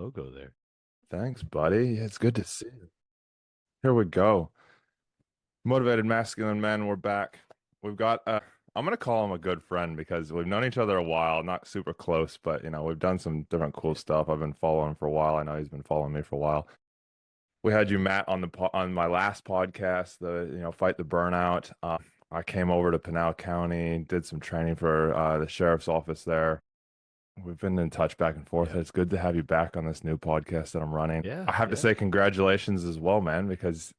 logo there. Thanks, buddy. It's good to see you. Here we go. Motivated masculine men, we're back. We've got I'm gonna call him a good friend because we've known each other a while, not super close, but we've done some different cool stuff. I've been following him for a while. I know he's been following me for a while. We had you, Matt, on on my last podcast, the fight the burnout. I came over to Pinal County, did some training for the sheriff's office there. We've been in touch back and forth. Yeah. It's good to have you back on this new podcast that I'm running. Yeah. I have to Yeah. say congratulations as well, man, because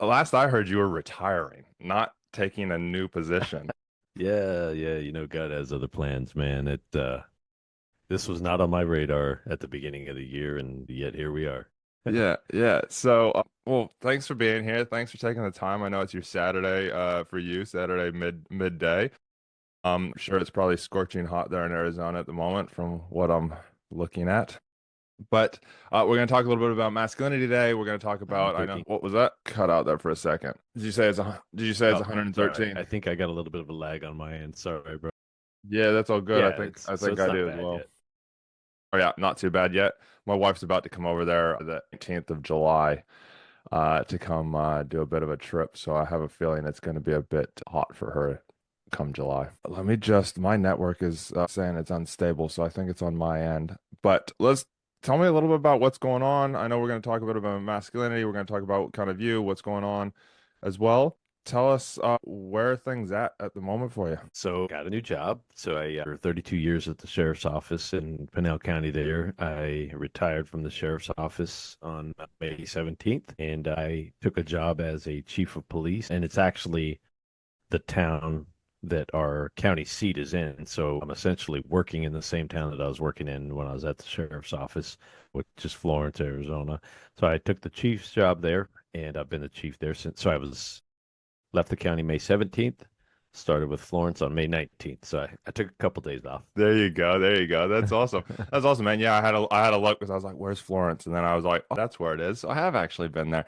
last I heard you were retiring, not taking a new position. Yeah. Yeah. God has other plans, man. This was not on my radar at the beginning of the year, and yet here we are. Yeah, yeah. So, well, thanks for being here. Thanks for taking the time. I know it's your Saturday, for you, Saturday midday. Sure it's probably scorching hot there in Arizona at the moment from what I'm looking at. But we're going to talk a little bit about masculinity today. We're going to talk about, I know, 13. what was that? Cut out there for a second. Did you say it's Oh, sorry. 113? I think I got a little bit of a lag on my end. Sorry, bro. Yeah, that's all good. I Yeah, think it's I so think it's I not do as bad well. yet. Oh yeah, not too bad yet. My wife's about to come over there the 18th of July to come do a bit of a trip. So I have a feeling it's going to be a bit hot for her come July. My network is saying it's unstable, so I think it's on my end. But let's tell me a little bit about what's going on. I know we're going to talk a bit about masculinity. We're going to talk about kind of you, what's going on as well. Tell us where are things at the moment for you. So got a new job. So for 32 years at the sheriff's office in Pinal County there. I retired from the sheriff's office on May 17th, and I took a job as a chief of police. And it's actually the town that our county seat is in. So I'm essentially working in the same town that I was working in when I was at the sheriff's office, which is Florence, Arizona. So I took the chief's job there, and I've been the chief there since. So I was left the county May 17th, started with Florence on May 19th. So I took a couple days off. There you go. There you go. That's awesome. That's awesome, man. Yeah, I had a look because I was like, "Where's Florence?" And then I was like, "Oh, that's where it is." So I have actually been there.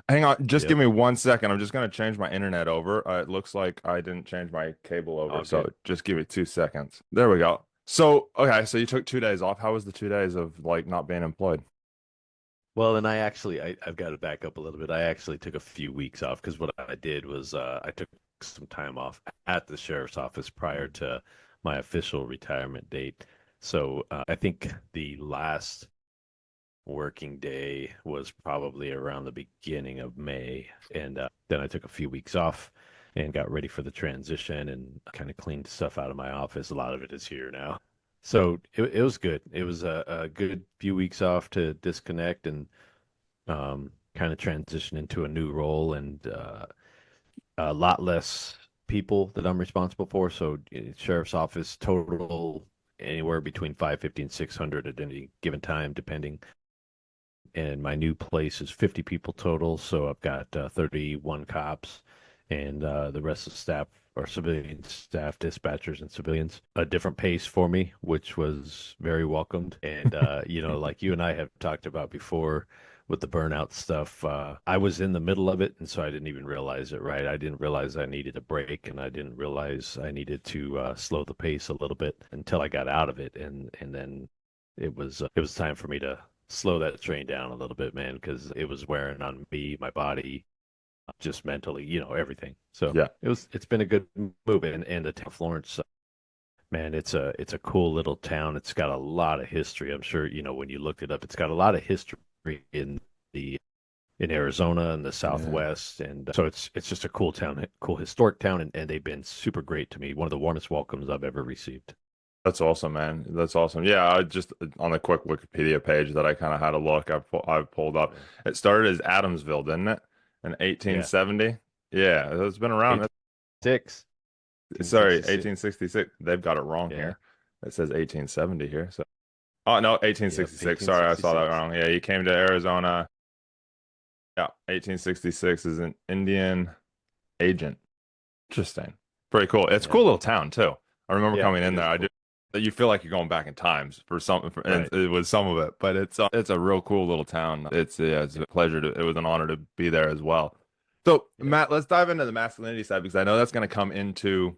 Hang on, just give Yep. me 1 second. I'm just gonna change my internet over. It looks like I didn't change my cable over, All so good. just give me 2 seconds. There we go. So, okay, so you took 2 days off. How was the 2 days of like not being employed? Well, and I've got to back up a little bit. I actually took a few weeks off because what I did was I took some time off at the sheriff's office prior to my official retirement date. So I think the last working day was probably around the beginning of May. And then I took a few weeks off and got ready for the transition and kind of cleaned stuff out of my office. A lot of it is here now. So it was good. It was a good few weeks off to disconnect and kind of transition into a new role and a lot less people that I'm responsible for. So sheriff's office total anywhere between 550 and 600 at any given time, depending. And my new place is 50 people total. So I've got 31 cops, and the rest of the staff are civilian staff, dispatchers, and civilians. A different pace for me, which was very welcomed. And, like you and I have talked about before with the burnout stuff, I was in the middle of it. And so I didn't even realize it, right? I didn't realize I needed a break, and I didn't realize I needed to slow the pace a little bit until I got out of it. And then it was time for me to slow that train down a little bit, man, because it was wearing on me, my body, just mentally, everything. So Yeah. it's been a good move. And the town of Florence, man, it's a cool little town. It's got a lot of history. I'm sure, when you looked it up, it's got a lot of history in the in Arizona and the Yeah. Southwest. And so it's just a cool town, cool historic town, and they've been super great to me. One of the warmest welcomes I've ever received. That's awesome, man. That's awesome. Yeah, I just on the quick Wikipedia page that I kind of had a look, I've pulled up. Yeah. It started as Adamsville, didn't it? In Yeah. 1870. Yeah, it's been around. 1866. Sorry, 1866. 1866. They've got it wrong Yeah. here. It says 1870 here. So, oh no, Yep. 1866. Sorry, I saw that 1866. wrong. Yeah, he came to Arizona. Yeah, 1866 is an Indian agent. Interesting. Pretty cool. It's a Yeah. cool little town too. I remember Yeah. coming in It there. is I do. cool. You feel like you're going back in times for something, and Right. it was some of it, but it's a real cool little town. It's a pleasure to. It was an honor to be there as well. So, Yeah. Matt, let's dive into the masculinity side because I know that's going to come into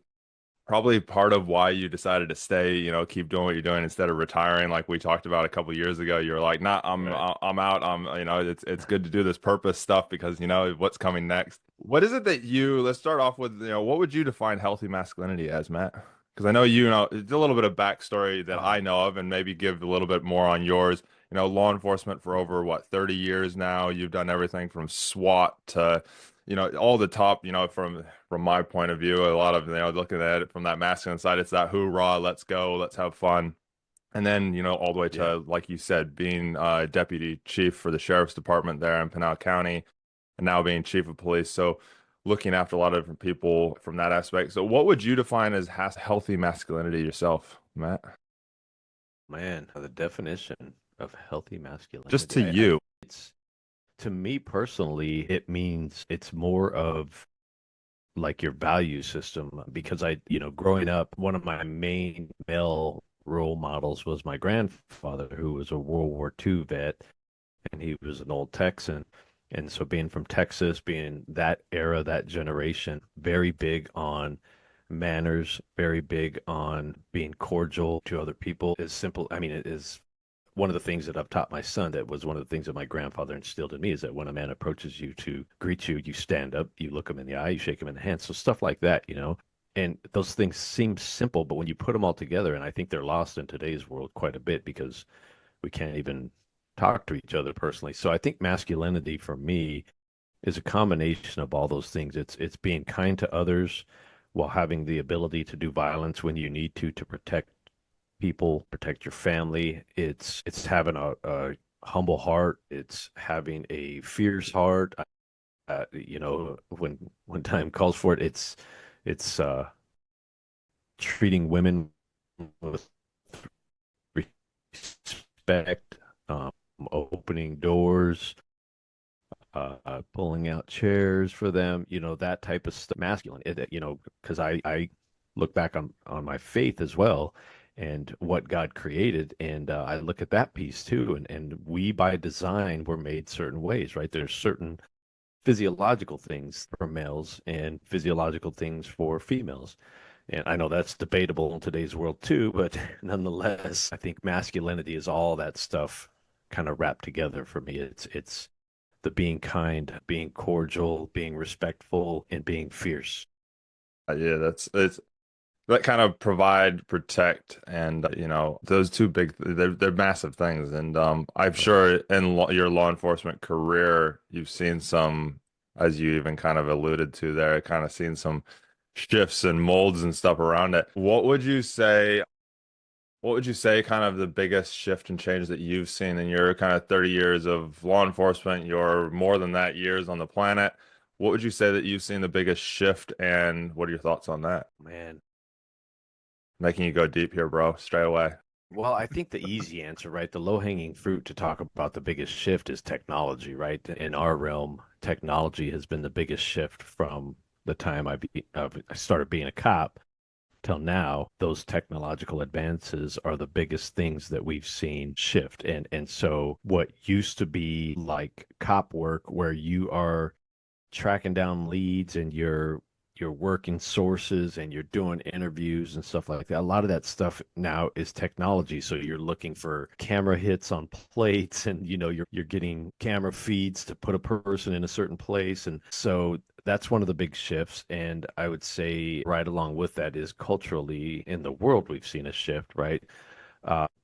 probably part of why you decided to stay, keep doing what you're doing instead of retiring, like we talked about a couple years ago. You were like, "Nah, Right. I'm out. It's good to do this purpose stuff because you know what's coming next." What is it that let's start off with, what would you define healthy masculinity as, Matt? Because I know it's a little bit of backstory that I Oh, know of, and maybe give a little bit more on yours. Law enforcement for over what, 30 years now. You've done everything from SWAT to all the top, from my point of view, a lot of, looking at it from that masculine side, it's that hoorah, let's go, let's have fun. And then, all the way yeah. to, like you said, being deputy chief for the sheriff's department there in Pinal County, and now being chief of police. So looking after a lot of different people from that aspect. So what would you define as healthy masculinity yourself, Matt? Man, the definition of healthy Just masculinity. to I you. it's to me personally, it means it's more of like your value system because growing up, one of my main male role models was my grandfather, who was a World War II vet, and he was an old Texan. And so being from Texas, being that era, that generation, very big on manners, very big on being cordial to other people is simple. I mean, it is one of the things that I've taught my son. That was one of the things that my grandfather instilled in me is that when a man approaches you to greet you, you stand up, you look him in the eye, you shake him in the hand. So stuff like that. And those things seem simple, but when you put them all together, and I think they're lost in today's world quite a bit because we can't even talk to each other personally. So I think masculinity for me is a combination of all those things. It's being kind to others while having the ability to do violence when you need to protect people, protect your family. It's having a humble heart. It's having a fierce heart. When time calls for it, it's treating women with respect, um, opening doors, pulling out chairs for them, that type of stuff. Masculine, because I look back on my faith as well and what God created, and I look at that piece too, and we by design were made certain ways, right? There's certain physiological things for males and physiological things for females. And I know that's debatable in today's world too, but nonetheless, I think masculinity is all that stuff kind of wrapped together for me. It's the being kind, being cordial, being respectful, and being fierce. Yeah, it's that kind of provide, protect, and those two they're massive things. And I'm Oh yeah. sure in your law enforcement career, you've seen some, as you even kind of alluded to there, kind of seen some shifts and molds and stuff around it. What would you say kind of the biggest shift and change that you've seen in your kind of 30 years of law enforcement, your more than that years on the planet? What would you say that you've seen the biggest shift, and what are your thoughts on that? Man. Making you go deep here, bro, straight away. Well, I think the easy answer, right? The low-hanging fruit to talk about the biggest shift is technology, right? In our realm, technology has been the biggest shift from the time I started being a cop till now. Those technological advances are the biggest things that we've seen shift. And so what used to be like cop work where you are tracking down leads and you're working sources and you're doing interviews and stuff like that. A lot of that stuff now is technology. So you're looking for camera hits on plates and you're getting camera feeds to put a person in a certain place. And so that's one of the big shifts. And I would say right along with that is culturally in the world we've seen a shift, right?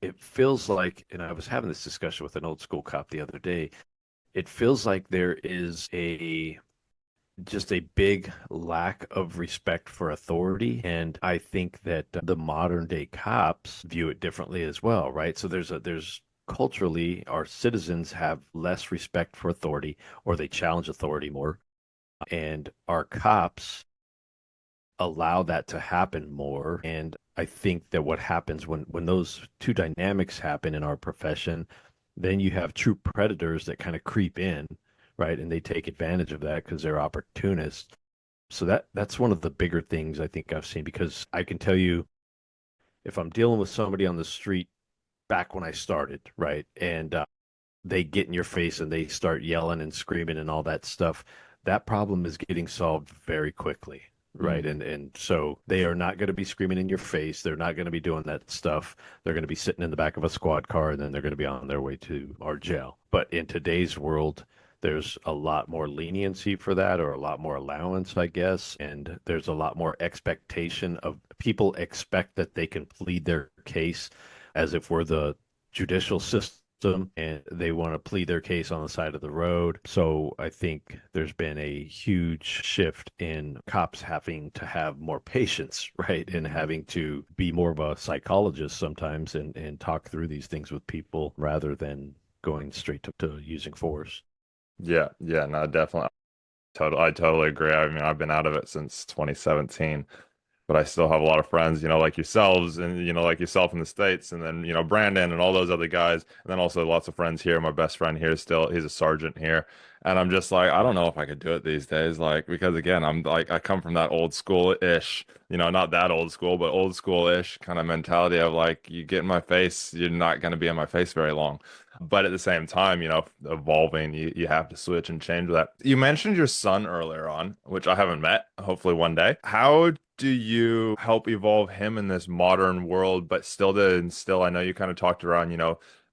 It feels like, and I was having this discussion with an old school cop the other day. It feels like there is a just a big lack of respect for authority. And I think that the modern day cops view it differently as well, right? So there's culturally, our citizens have less respect for authority or they challenge authority more. And our cops allow that to happen more. And I think that what happens when those two dynamics happen in our profession, then you have true predators that kind of creep in, right? And they take advantage of that because they're opportunists. So that's one of the bigger things I think I've seen because I can tell you if I'm dealing with somebody on the street back when I started, right, and they get in your face and they start yelling and screaming and all that stuff, that problem is getting solved very quickly. right? And so they are not going to be screaming in your face. They're not going to be doing that stuff. They're going to be sitting in the back of a squad car, and then they're going to be on their way to our jail. But in today's world, there's a lot more leniency for that, or a lot more allowance, I guess, and there's a lot more expectation of people expect that they can plead their case as if we're the judicial system, and they want to plead their case on the side of the road. So I think there's been a huge shift in cops having to have more patience, right? And Mhm. having to be more of a psychologist sometimes, and talk through these things with people rather than going straight to using force. Yeah, yeah, no, definitely. I totally agree. I mean, I've been out of it since 2017, but I still have a lot of friends, like yourselves and, like yourself in the States, and then, Brandon and all those other guys. And then also lots of friends here. My best friend here still, he's a sergeant here. And I'm just like, I don't know if I could do it these days. Like, because again, I'm like, I come from that old school-ish, not that old school, but old school-ish kind of mentality of like, you get in my face, you're not going to be in my face very long. But at the same time, evolving, you have to switch and change that. You mentioned your son earlier on, which I haven't met, hopefully one day. How do you help evolve him in this modern world, but still to instill? I know you kind of talked around,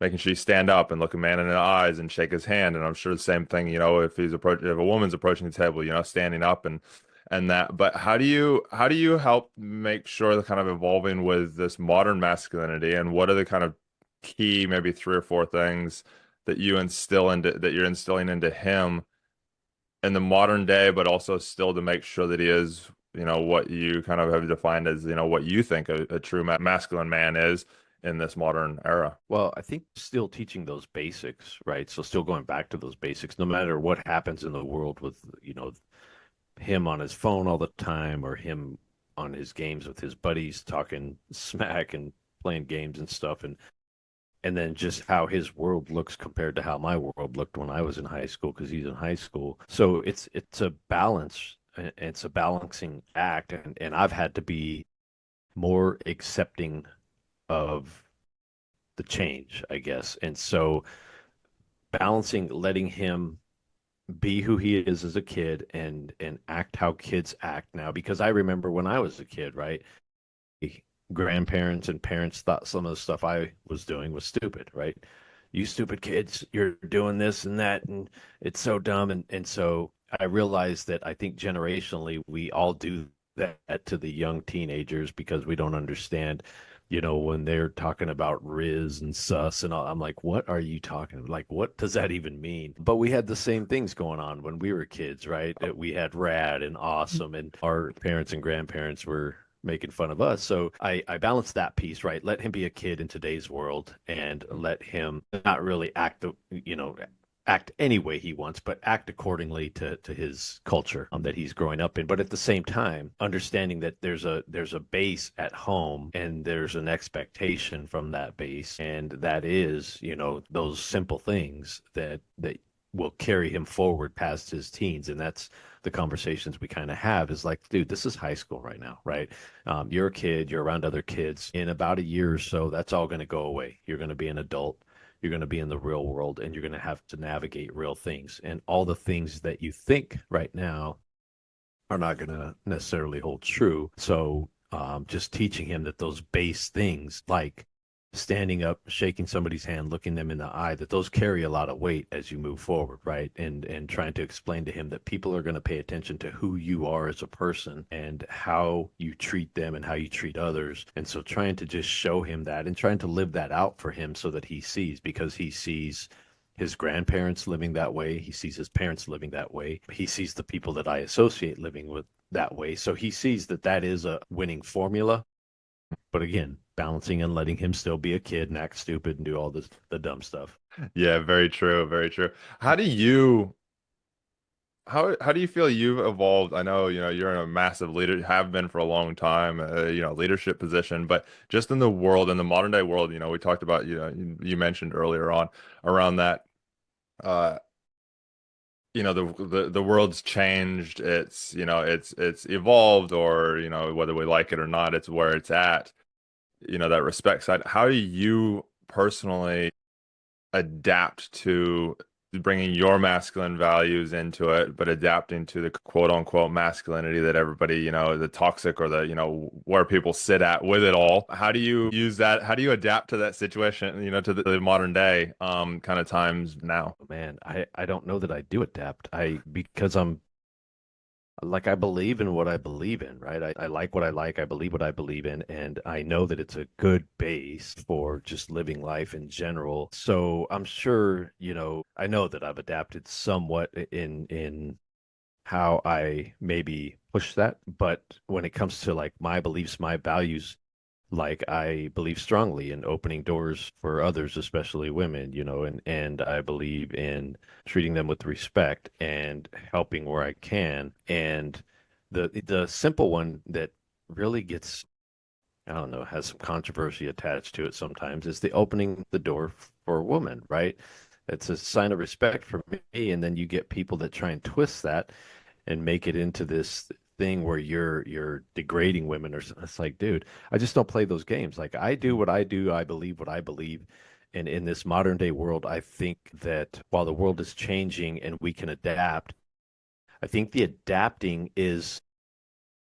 making sure you stand up and look a man in the eyes and shake his hand. And I'm sure the same thing, if a woman's approaching the table, standing up and that. But how do you help make sure the kind of evolving with this modern masculinity, and what are the kind of key maybe three or four things that you're instilling into him in the modern day, but also still to make sure that he is, what you kind of have defined as, what you think a true masculine man is in this modern era. Well, I think still teaching those basics, right? So still going back to those basics, no matter what happens in the world with, him on his phone all the time, or him on his games with his buddies talking smack and playing games and stuff, and then just how his world looks compared to how my world looked when I was in high school, because he's in high school. So it's a balance. It's a balancing act, and I've had to be more accepting of the change, I guess. And so balancing letting him be who he is as a kid, and act how kids act now, because I remember when I was a kid, right? Grandparents and parents thought some of the stuff I was doing was stupid, right? You stupid kids, you're doing this and that, and it's so dumb. And so I realized that I think generationally we all do that to the young teenagers, because we don't understand, when they're talking about Riz and sus and all. I'm like, what are you talking? Like, what does that even mean? But we had the same things going on when we were kids, right? We had rad and awesome, and our parents and grandparents were making fun of us. So I balanced that piece, right? Let him be a kid in today's world, and let him not really act any way he wants, but act accordingly to his culture, that he's growing up in. But at the same time, understanding that there's a base at home, and there's an expectation from that base, and that is, those simple things that will carry him forward past his teens. And that's the conversations we kind of have, is like, dude, this is high school right now, right? You're a kid, you're around other kids. In about a year or so, that's all going to go away. You're going to be an adult. You're going to be in the real world, and you're going to have to navigate real things. And all the things that you think right now are not going to necessarily hold true. So just teaching him that those base things, like standing up, shaking somebody's hand, looking them in the eye, that those carry a lot of weight as you move forward, right? And trying to explain to him that people are going to pay attention to who you are as a person, and how you treat them and how you treat others. And so trying to just show him that, and trying to live that out for him, so that he sees, because he sees his grandparents living that way. He sees his parents living that way. He sees the people that I associate living with that way. So he sees that that is a winning formula. But again, balancing and letting him still be a kid and act stupid and do all this the dumb stuff. Yeah, very true, very true. How do you how do you feel you've evolved? I know, you're in a massive leader, have been for a long time, leadership position, but just in the world, in the modern day world, we talked about, you mentioned earlier on around that, uh, the world's changed. It's, it's evolved, or, whether we like it or not, it's where it's at, that respect side. How do you personally adapt to bringing your masculine values into it, but adapting to the quote unquote masculinity that everybody, the toxic or the, where people sit at with it all. How do you use that? How do you adapt to that situation, to the modern day, kind of times now? Man, I don't know that I do adapt. Because I'm like I believe in what I believe in, right? I like what I like, I believe what I believe in, and I know that it's a good base for just living life in general. So I'm sure, I know that I've adapted somewhat in how I maybe push that, but when it comes to like my beliefs, my values, like I believe strongly in opening doors for others, especially women, and I believe in treating them with respect and helping where I can. And the simple one that really gets, I don't know, has some controversy attached to it sometimes is the opening the door for a woman, right? It's a sign of respect for me, and then you get people that try and twist that and make it into this thing where you're degrading women or it's like, dude, I just don't play those games. Like I do what I do, I believe what I believe. And in this modern day world, I think that while the world is changing and we can adapt, I think the adapting is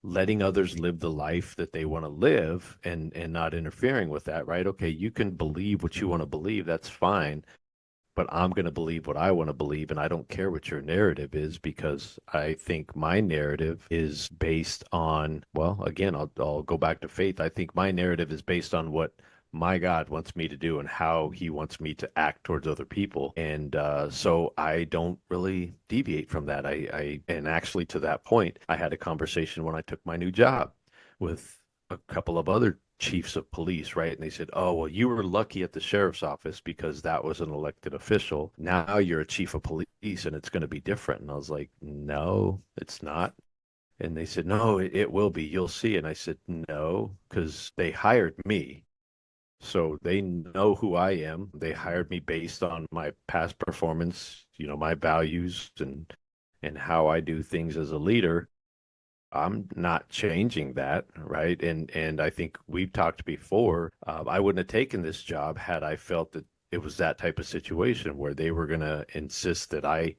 letting others live the life that they want to live and not interfering with that, right? Okay, you can believe what you want to believe, that's fine, but I'm going to believe what I want to believe, and I don't care what your narrative is because I think my narrative is based on, well, again, I'll go back to faith. I think my narrative is based on what my God wants me to do and how he wants me to act towards other people. And so I don't really deviate from that. And actually, to that point, I had a conversation when I took my new job with a couple of other chiefs of police, right? And they said, "Oh, well, you were lucky at the sheriff's office because that was an elected official. Now you're a chief of police and it's going to be different." And I was like, "No, it's not." And they said, "No, it will be. You'll see." And I said, "No, because they hired me. So they know who I am. They hired me based on my past performance, my values and how I do things as a leader. I'm not changing that, right? And I think we've talked before. I wouldn't have taken this job had I felt that it was that type of situation where they were going to insist that I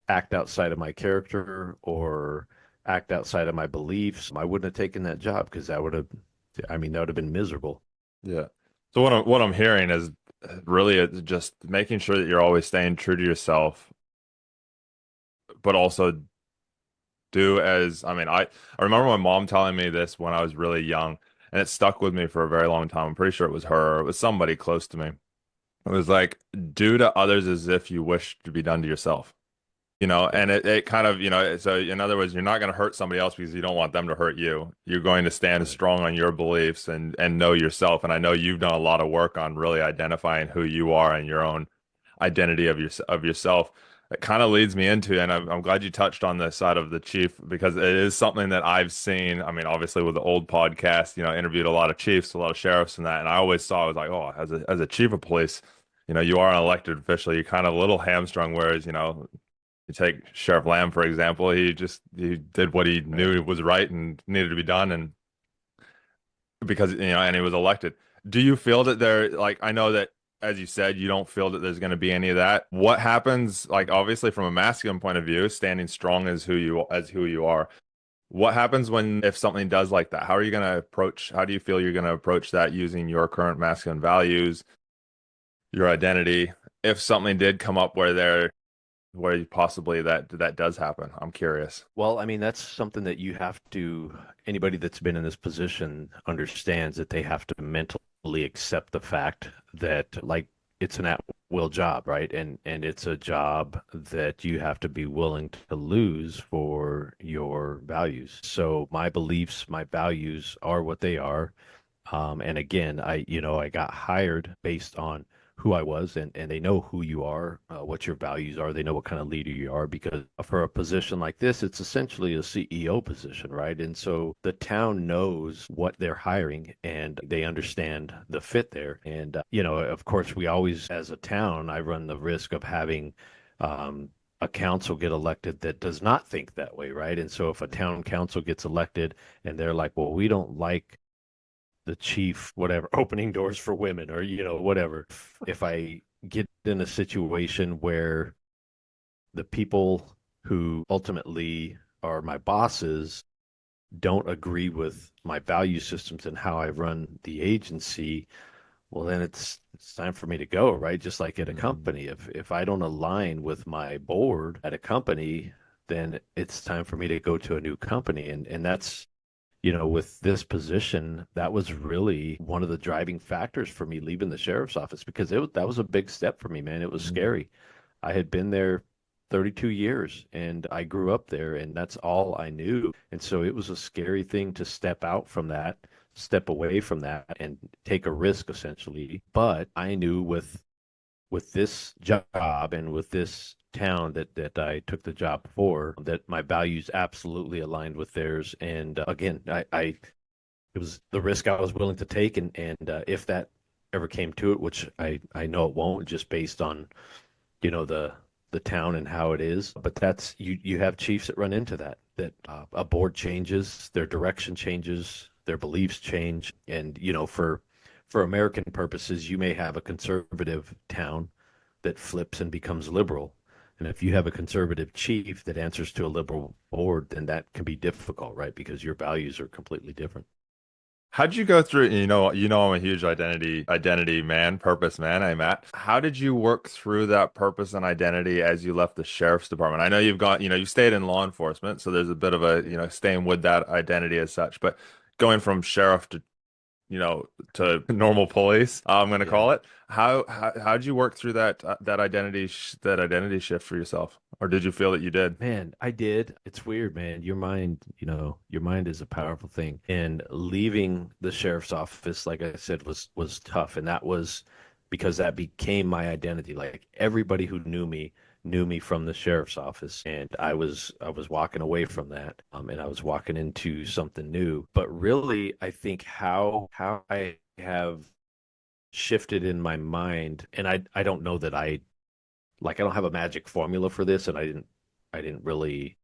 act outside of my character or act outside of my beliefs. I wouldn't have taken that job because that would have been miserable. Yeah. So what I'm hearing is really just making sure that you're always staying true to yourself, but also I mean, I remember my mom telling me this when I was really young, and it stuck with me for a very long time. I'm pretty sure it was her, or it was somebody close to me. It was like, do to others as if you wish to be done to yourself. Yep. And it kind of, so in other words, you're not going to hurt somebody else because you don't want them to hurt you. You're going to stand Right. strong on your beliefs and know yourself. And I know you've done a lot of work on really identifying who you are and your own identity of yourself. It kind of leads me into, and I'm glad you touched on the side of the chief because it is something that I've seen. I mean, obviously with the old podcast, interviewed a lot of chiefs, a lot of sheriffs and that, and I always saw, I was like, oh, as a chief of police, you are an elected official. You're kind of a little hamstrung, whereas, you take Sheriff Lamb, for example, he did what he Right. knew was right and needed to be done, and because and he was elected. Do you feel that like I know that as you said, you don't feel that there's going to be any of that. What happens, like obviously from a masculine point of view, standing strong as who you are. What happens when if something does like that? How do you feel you're going to approach that using your current masculine values, your identity? If something did come up where possibly that does happen. I'm curious. Well, I mean, that's something that anybody that's been in this position understands that they have to mentally accept the fact that, like, it's an at-will job, right? And it's a job that you have to be willing to lose for your values. So my beliefs, my values are what they are. And again, I got hired based on who I was, and they know who you are, what your values are. They know what kind of leader you are, because for a position like this, it's essentially a CEO position, right? And so the town knows what they're hiring and they understand the fit there. And, of course, we always, as a town, I run the risk of having, a council get elected that does not think that way, right? And so if a town council gets elected and they're like, well, we don't like the chief, whatever, opening doors for women or, whatever. If I get in a situation where the people who ultimately are my bosses don't agree with my value systems and how I run the agency, well, then it's time for me to go, right? Just like at a Mhm. company. If I don't align with my board at a company, then it's time for me to go to a new company. And that's, with this position, that was really one of the driving factors for me leaving the sheriff's office because that was a big step for me, man. It was Mhm. scary. I had been there 32 years and I grew up there and that's all I knew. And so it was a scary thing to step out from that, step away from that and take a risk essentially. But I knew with this job and with this town that I took the job for, that my values absolutely aligned with theirs. And again, I it was the risk I was willing to take, and if that ever came to it, which I know it won't, just based on the town and how it is. But that's you have chiefs that run into that a board changes, their direction changes, their beliefs change, and for American purposes, you may have a conservative town that flips and becomes liberal. And if you have a conservative chief that answers to a liberal board, then that can be difficult, right? Because your values are completely different. How'd you go through, I'm a huge identity man, purpose man, I'm at. How did you work through that purpose and identity as you left the sheriff's department? I know you stayed in law enforcement, so there's a bit of a, staying with that identity as such, but going from sheriff to normal police, I'm going to Yeah. call it. How'd you work through that identity shift for yourself? Or did you feel that you did? Man, I did. It's weird, man. Your mind is a powerful thing. And leaving the sheriff's office, like I said, was tough. And that was because that became my identity. Like everybody who knew me from the sheriff's office. And I was walking away from that. And I was walking into something new. But really, I think how I have shifted in my mind, and I don't know that I don't have a magic formula for this, and I didn't really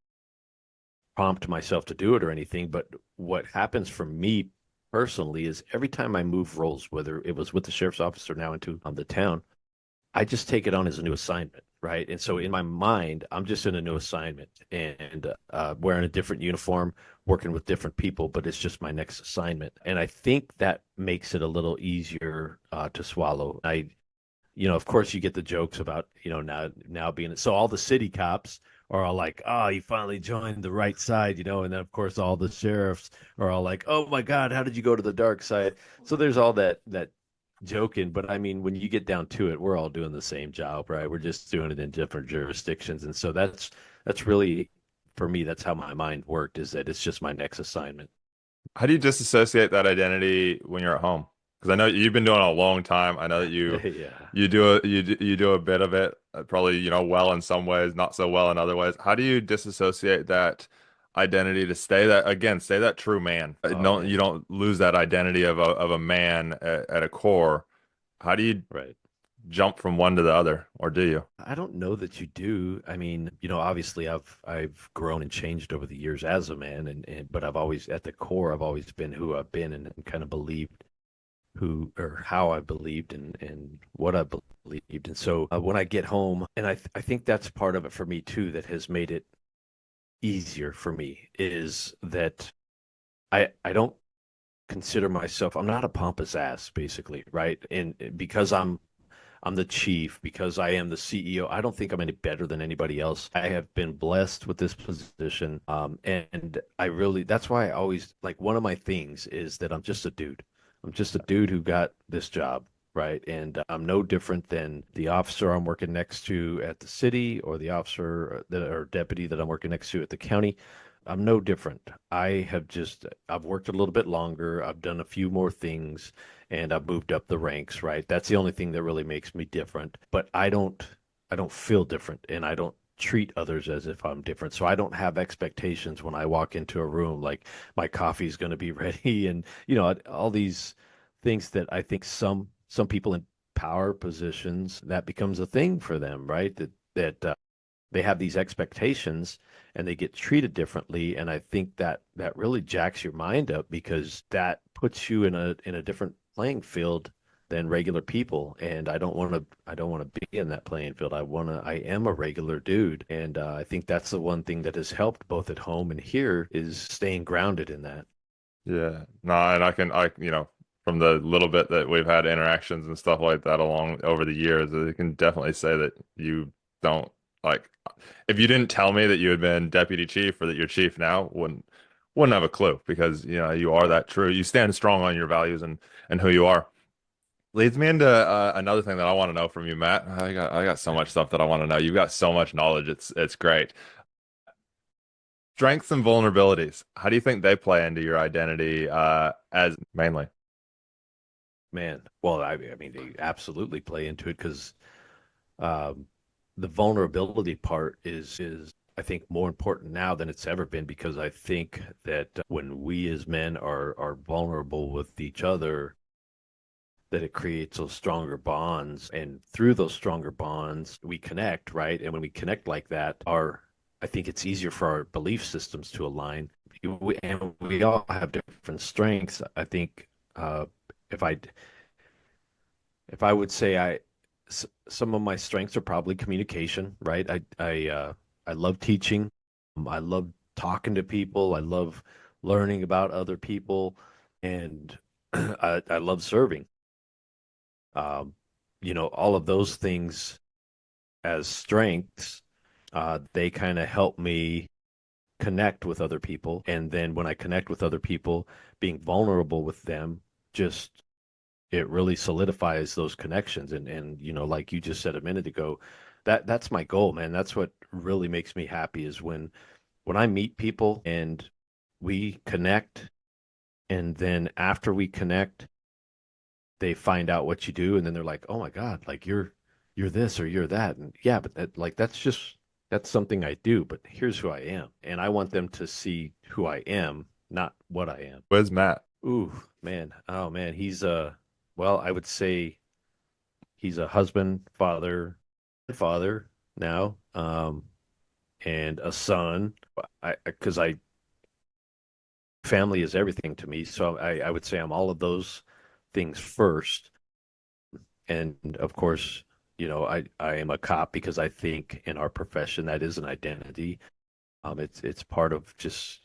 prompt myself to do it or anything. But what happens for me personally is every time I move roles, whether it was with the sheriff's office or now into the town, I just take it on as a new assignment, right? And so in my mind, I'm just in a new assignment and wearing a different uniform, working with different people, but it's just my next assignment. And I think that makes it a little easier to swallow. Of course you get the jokes about, now being so all the city cops are all like, oh, you finally joined the right side, and then of course all the sheriffs are all like, oh my God, how did you go to the dark side? So there's all that joking, but I mean, when you get down to it, we're all doing the same job, right? We're just doing it in different jurisdictions. And so that's really for me, that's how my mind worked, is that it's just my next assignment. How do you disassociate that identity when you're at home? Because I know you've been doing it a long time. I know that you Yeah. you do you do a bit of it, probably well in some ways, not so well in other ways. How do you disassociate that identity to stay that true man? Oh No, you man. don't lose that identity of a man at a core. How do you Right. jump from one to the other, or do you? I don't know that you do. I mean, obviously I've grown and changed over the years as a man, and but I've always at the core I've always been who I've been and kind of believed who or how I believed and what I believed. And so when I get home, and I think that's part of it for me too that has made it easier for me is that I don't consider myself, I'm not a pompous ass basically, right? And because I'm the chief, because I am the CEO. I don't think I'm any better than anybody else. I have been blessed with this position. And I really, that's why I always like one of my things is that I'm just a dude. I'm just a dude who got this job, right? And I'm no different than the officer I'm working next to at the city or the officer that or deputy that I'm working next to at the county. I'm no different. I've worked a little bit longer. I've done a few more things and I've moved up the ranks, right? That's the only thing that really makes me different. But I don't feel different and I don't treat others as if I'm different. So I don't have expectations when I walk into a room like my coffee's going to be ready and all these things that I think some people in power positions that becomes a thing for them, right? That they have these expectations and they get treated differently and I think that really jacks your mind up because that puts you in a different playing field than regular people, and I don't want to be in that playing field. I am a regular dude, and I think that's the one thing that has helped both at home and here is staying grounded in that. Yeah. No, and from the little bit that we've had interactions and stuff like that along over the years, I can definitely say that you don't like if you didn't tell me that you had been deputy chief or that you're chief now, wouldn't have a clue because you are that true. You stand strong on your values and who you are. Leads me into another thing that I want to know from you, Matt. I got so much stuff that I want to know. You've got so much knowledge. It's great. Strengths and vulnerabilities. How do you think they play into your identity as mainly? Man, well, I mean, they absolutely play into it because um, the vulnerability part is I think more important now than it's ever been because I think that when we as men are vulnerable with each other, that it creates those stronger bonds, and through those stronger bonds, we connect, right? And when we connect like that, our I think it's easier for our belief systems to align. And we all have different strengths. I think if I would say some of my strengths are probably communication, right? I love teaching. I love talking to people. I love learning about other people, and I love serving. Um, all of those things as strengths, they kind of help me connect with other people. And then when I connect with other people, being vulnerable with them just it really solidifies those connections and like you just said a minute ago, that's my goal, man. That's what really makes me happy is when I meet people and we connect, and then after we connect they find out what you do, and then they're like, oh my God, like you're this or you're that. And yeah, but that's something I do, but here's who I am, and I want them to see who I am, not what I am. Where's Matt? Ooh, man. Oh man, well, I would say he's a husband, father now, and a son. Because I family is everything to me, so I would say I'm all of those things first. And of course, I am a cop because I think in our profession that is an identity. It's part of just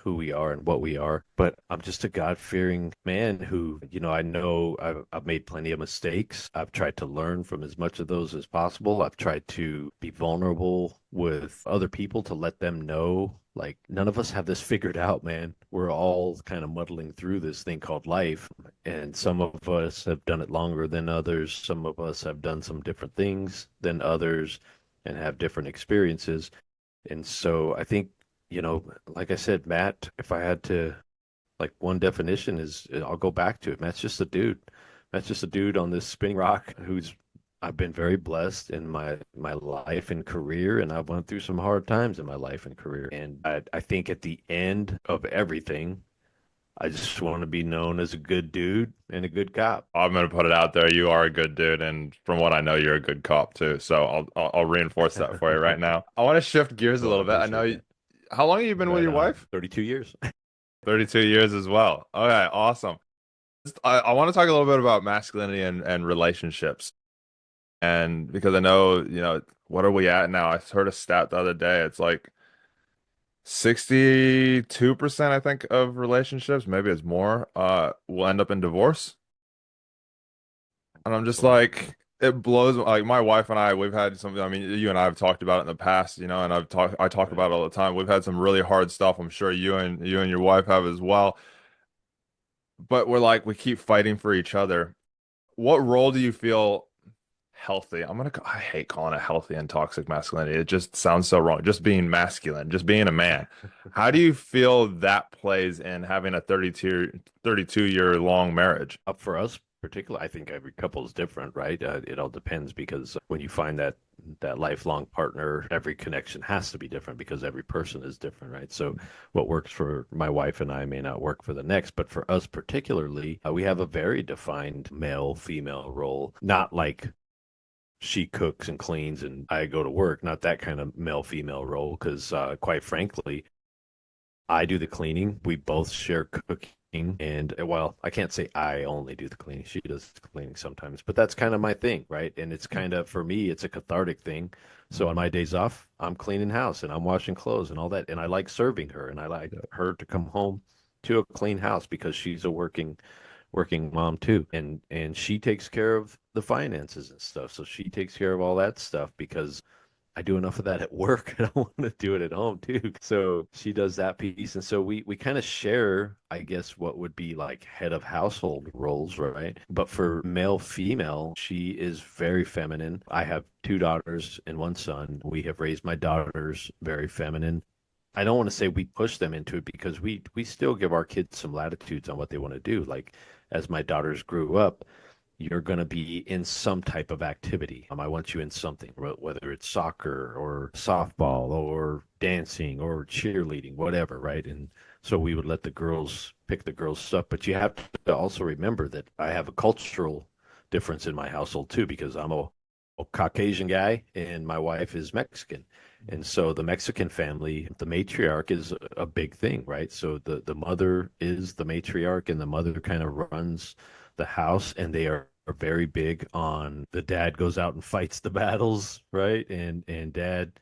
who we are and what we are. But I'm just a God-fearing man who I know I've made plenty of mistakes. I've tried to learn from as much of those as possible. I've tried to be vulnerable with other people to let them know like none of us have this figured out, man. We're all kind of muddling through this thing called life, and some of us have done it longer than others. Some of us have done some different things than others and have different experiences. And so I think, like I said, Matt, if I had to, like one definition is, I'll go back to it. Matt's just a dude. Matt's just a dude on this spinning rock who's, I've been very blessed in my life and career, and I've went through some hard times in my life and career. And I think at the end of everything, I just want to be known as a good dude and a good cop. I'm gonna put it out there. You are a good dude, and from what I know, you're a good cop too. So I'll reinforce that for you right now. I want to shift gears a Well, I little bit. I appreciate know. that. How long have you been with Right your on. wife? 32 years. 32 years as well. Okay, awesome. I want to talk a little bit about masculinity and relationships. And because I know, what are we at now? I heard a stat the other day. It's like 62%, I think, of relationships, maybe it's more, will end up in divorce. And I'm just Absolutely. like, it blows like my wife and I, we've had some, I mean, you and I have talked about it in the past, and I talk Right. about it all the time. We've had some really hard stuff. I'm sure you and your wife have as well. But we're like, we keep fighting for each other. What role do you feel healthy? I hate calling it healthy and toxic masculinity. It just sounds so wrong. Just being masculine, just being a man. How do you feel that plays in having a 32 year long marriage? Up for us, particularly, I think every couple is different, right? It all depends because when you find that lifelong partner, every connection has to be different because every person is different, right? So what works for my wife and I may not work for the next, but for us particularly, we have a very defined male-female role, not like she cooks and cleans and I go to work, not that kind of male-female role, because quite frankly, I do the cleaning. We both share cooking. And well, I can't say I only do the cleaning. She does the cleaning sometimes, but that's kind of my thing, right? And it's kind of for me, it's a cathartic thing. So on Mm, my days off, I'm cleaning house and I'm washing clothes and all that. And I like serving her and I like yeah. her to come home to a clean house because she's a working mom too. And she takes care of the finances and stuff. So she takes care of all that stuff because I do enough of that at work. I don't want to do it at home too. So she does that piece. And so we kind of share, I guess, what would be like head of household roles, right? But for male, female, she is very feminine. I have two daughters and one son. We have raised my daughters very feminine. I don't want to say we push them into it because we still give our kids some latitudes on what they want to do. Like as my daughters grew up, you're going to be in some type of activity. I want you in something, whether it's soccer or softball or dancing or cheerleading, whatever, right? And so we would let the girls pick the girls' stuff. But you have to also remember that I have a cultural difference in my household too, because I'm a Caucasian guy and my wife is Mexican. And so the Mexican family, the matriarch is a big thing, right? So the mother is the matriarch and the mother kind of runs the house and they are very big on the dad goes out and fights the battles, right? And dad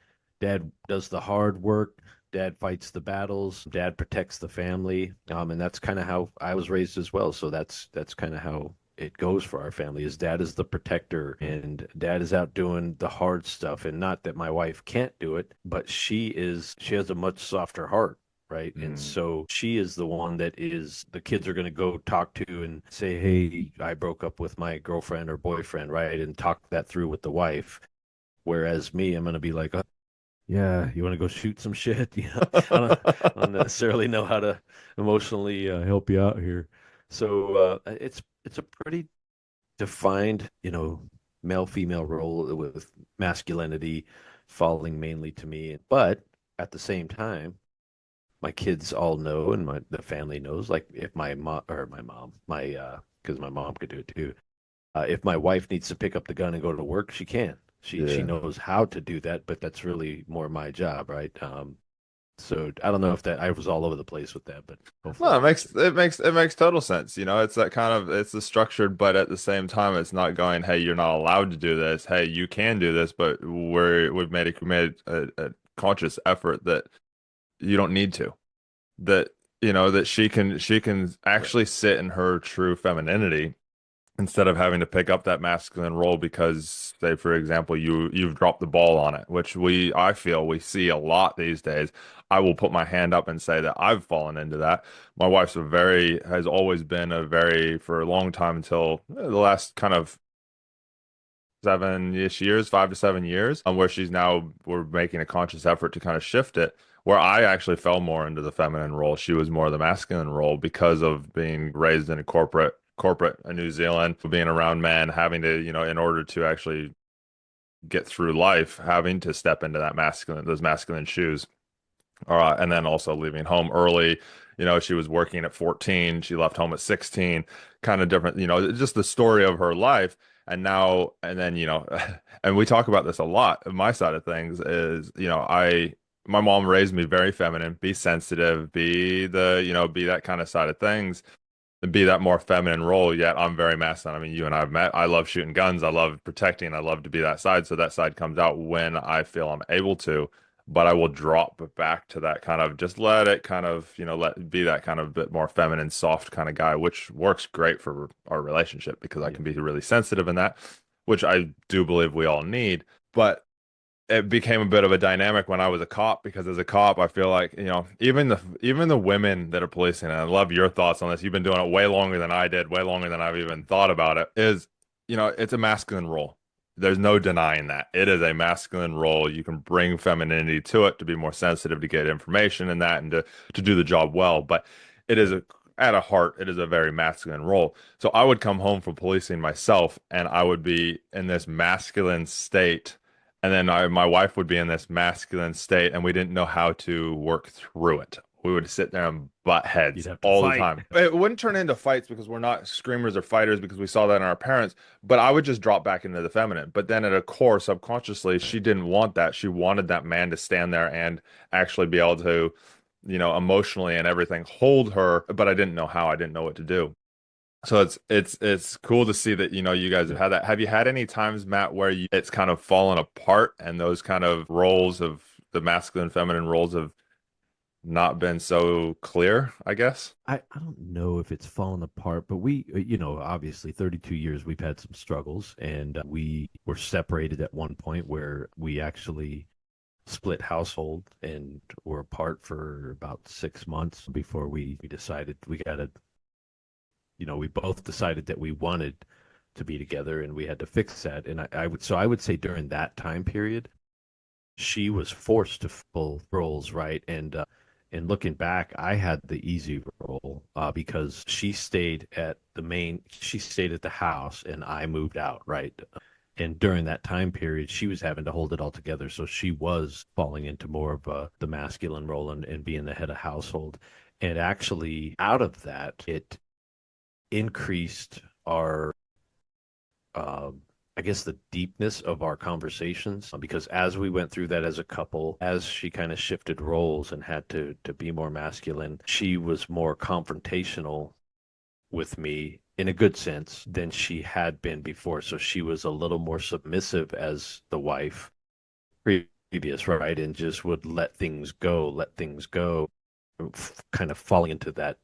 does the hard work, dad fights the battles, dad protects the family. And that's kind of how I was raised as well. So that's kind of how it goes for our family is dad is the protector and dad is out doing the hard stuff, and not that my wife can't do it, but she has a much softer heart, right? And Mm. so she is the one that is the kids are going to go talk to and say, "Hey, I broke up with my girlfriend or boyfriend," right? And talk that through with the wife. Whereas me, I'm going to be like, "Oh, yeah, you want to go shoot some shit?" I don't necessarily know how to emotionally help you out here. So it's a pretty defined, male female role with masculinity falling mainly to me. But at the same time, my kids all know and the family knows, like if my mom or my mom, my because my mom could do it too. If my wife needs to pick up the gun and go to work, she can. She Yeah. knows how to do that, but that's really more my job, right? So I don't know if that I was all over the place with that, but hopefully No, that answered. it makes total sense. You know, it's that kind of it's the structured, but at the same time, it's not going, hey, you're not allowed to do this. Hey, you can do this, but we've made a conscious effort that you don't need to. That you know that she can Right. actually sit in her true femininity instead of having to pick up that masculine role because, say, for example, you've dropped the ball on it, which I feel we see a lot these days. I will put my hand up and say that I've fallen into that. My wife's has always been a very, for a long time until the last kind of 7-ish years, 5 to 7 years, where we're making a conscious effort to kind of shift it. Where I actually fell more into the feminine role, she was more the masculine role because of being raised in a corporate in New Zealand, being around men, having to, in order to actually get through life, having to step into those masculine shoes. And then also leaving home early. You know, she was working at 14, she left home at 16, kind of different, just the story of her life. And then, and we talk about this a lot. My side of things is, my mom raised me very feminine, be sensitive, be that kind of side of things, and be that more feminine role. Yet I'm very masculine. I mean, you and I have met. I love shooting guns. I love protecting. I love to be that side. So that side comes out when I feel I'm able to, but I will drop back to that kind of just let it kind of, let be that kind of bit more feminine, soft kind of guy, which works great for our relationship because I Yeah. can be really sensitive in that, which I do believe we all need. But it became a bit of a dynamic when I was a cop because as a cop, I feel like, even the women that are policing, and I love your thoughts on this. You've been doing it way longer than I did, way longer than I've even thought about it, is, it's a masculine role. There's no denying that. It is a masculine role. You can bring femininity to it to be more sensitive, to get information and that, and to do the job well. But it is at a heart, it is a very masculine role. So I would come home from policing myself and I would be in this masculine state, and then my wife would be in this masculine state, and we didn't know how to work through it. We would sit there and butt You'd heads have to all the fight. time. It wouldn't turn into fights because we're not screamers or fighters because we saw that in our parents, but I would just drop back into the feminine. But then at a core, subconsciously, Right. she didn't want that. She wanted that man to stand there and actually be able to, emotionally and everything, hold her, but I didn't know how. I didn't know what to do. So it's cool to see that you guys have had that. Have you had any times, Matt, where it's kind of fallen apart and those kind of roles of the masculine, feminine roles have not been so clear, I guess? I don't know if it's fallen apart, but obviously 32 years we've had some struggles, and we were separated at one point where we actually split household and were apart for about 6 months before we decided we got to, we both decided that we wanted to be together and we had to fix that. And I would say during that time period, she was forced to fill roles, right? And looking back, I had the easy role because she stayed at the house, and I moved out, right? And during that time period, she was having to hold it all together, so she was falling into more of the masculine role and being the head of household. And actually, out of that, it increased our um, I guess the deepness of our conversations because as we went through that as a couple, as she kind of shifted roles and had to be more masculine, she was more confrontational with me in a good sense than she had been before. So she was a little more submissive as the wife previous, right? And just would let things go, kind of falling into that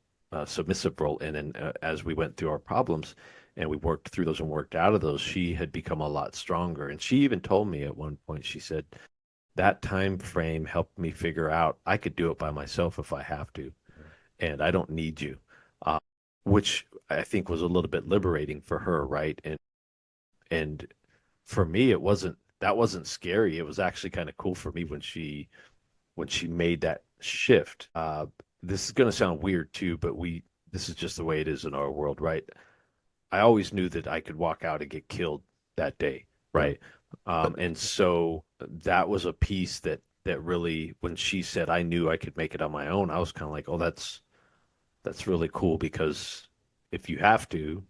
submissive role. And then as we went through our problems and we worked through those and worked out of those, she had become a lot stronger. And she even told me at one point, she said, that time frame helped me figure out I could do it by myself if I have to, and I don't need you. Uh, which I think was a little bit liberating for her, right? And for me, that wasn't scary. It was actually kind of cool for me when she made that shift. This is going to sound weird too, but this is just the way it is in our world, right? I always knew that I could walk out and get killed that day, Yeah. right? And so that was a piece that really, when she said I knew I could make it on my own, I was kind of like, oh, that's really cool because if you have to,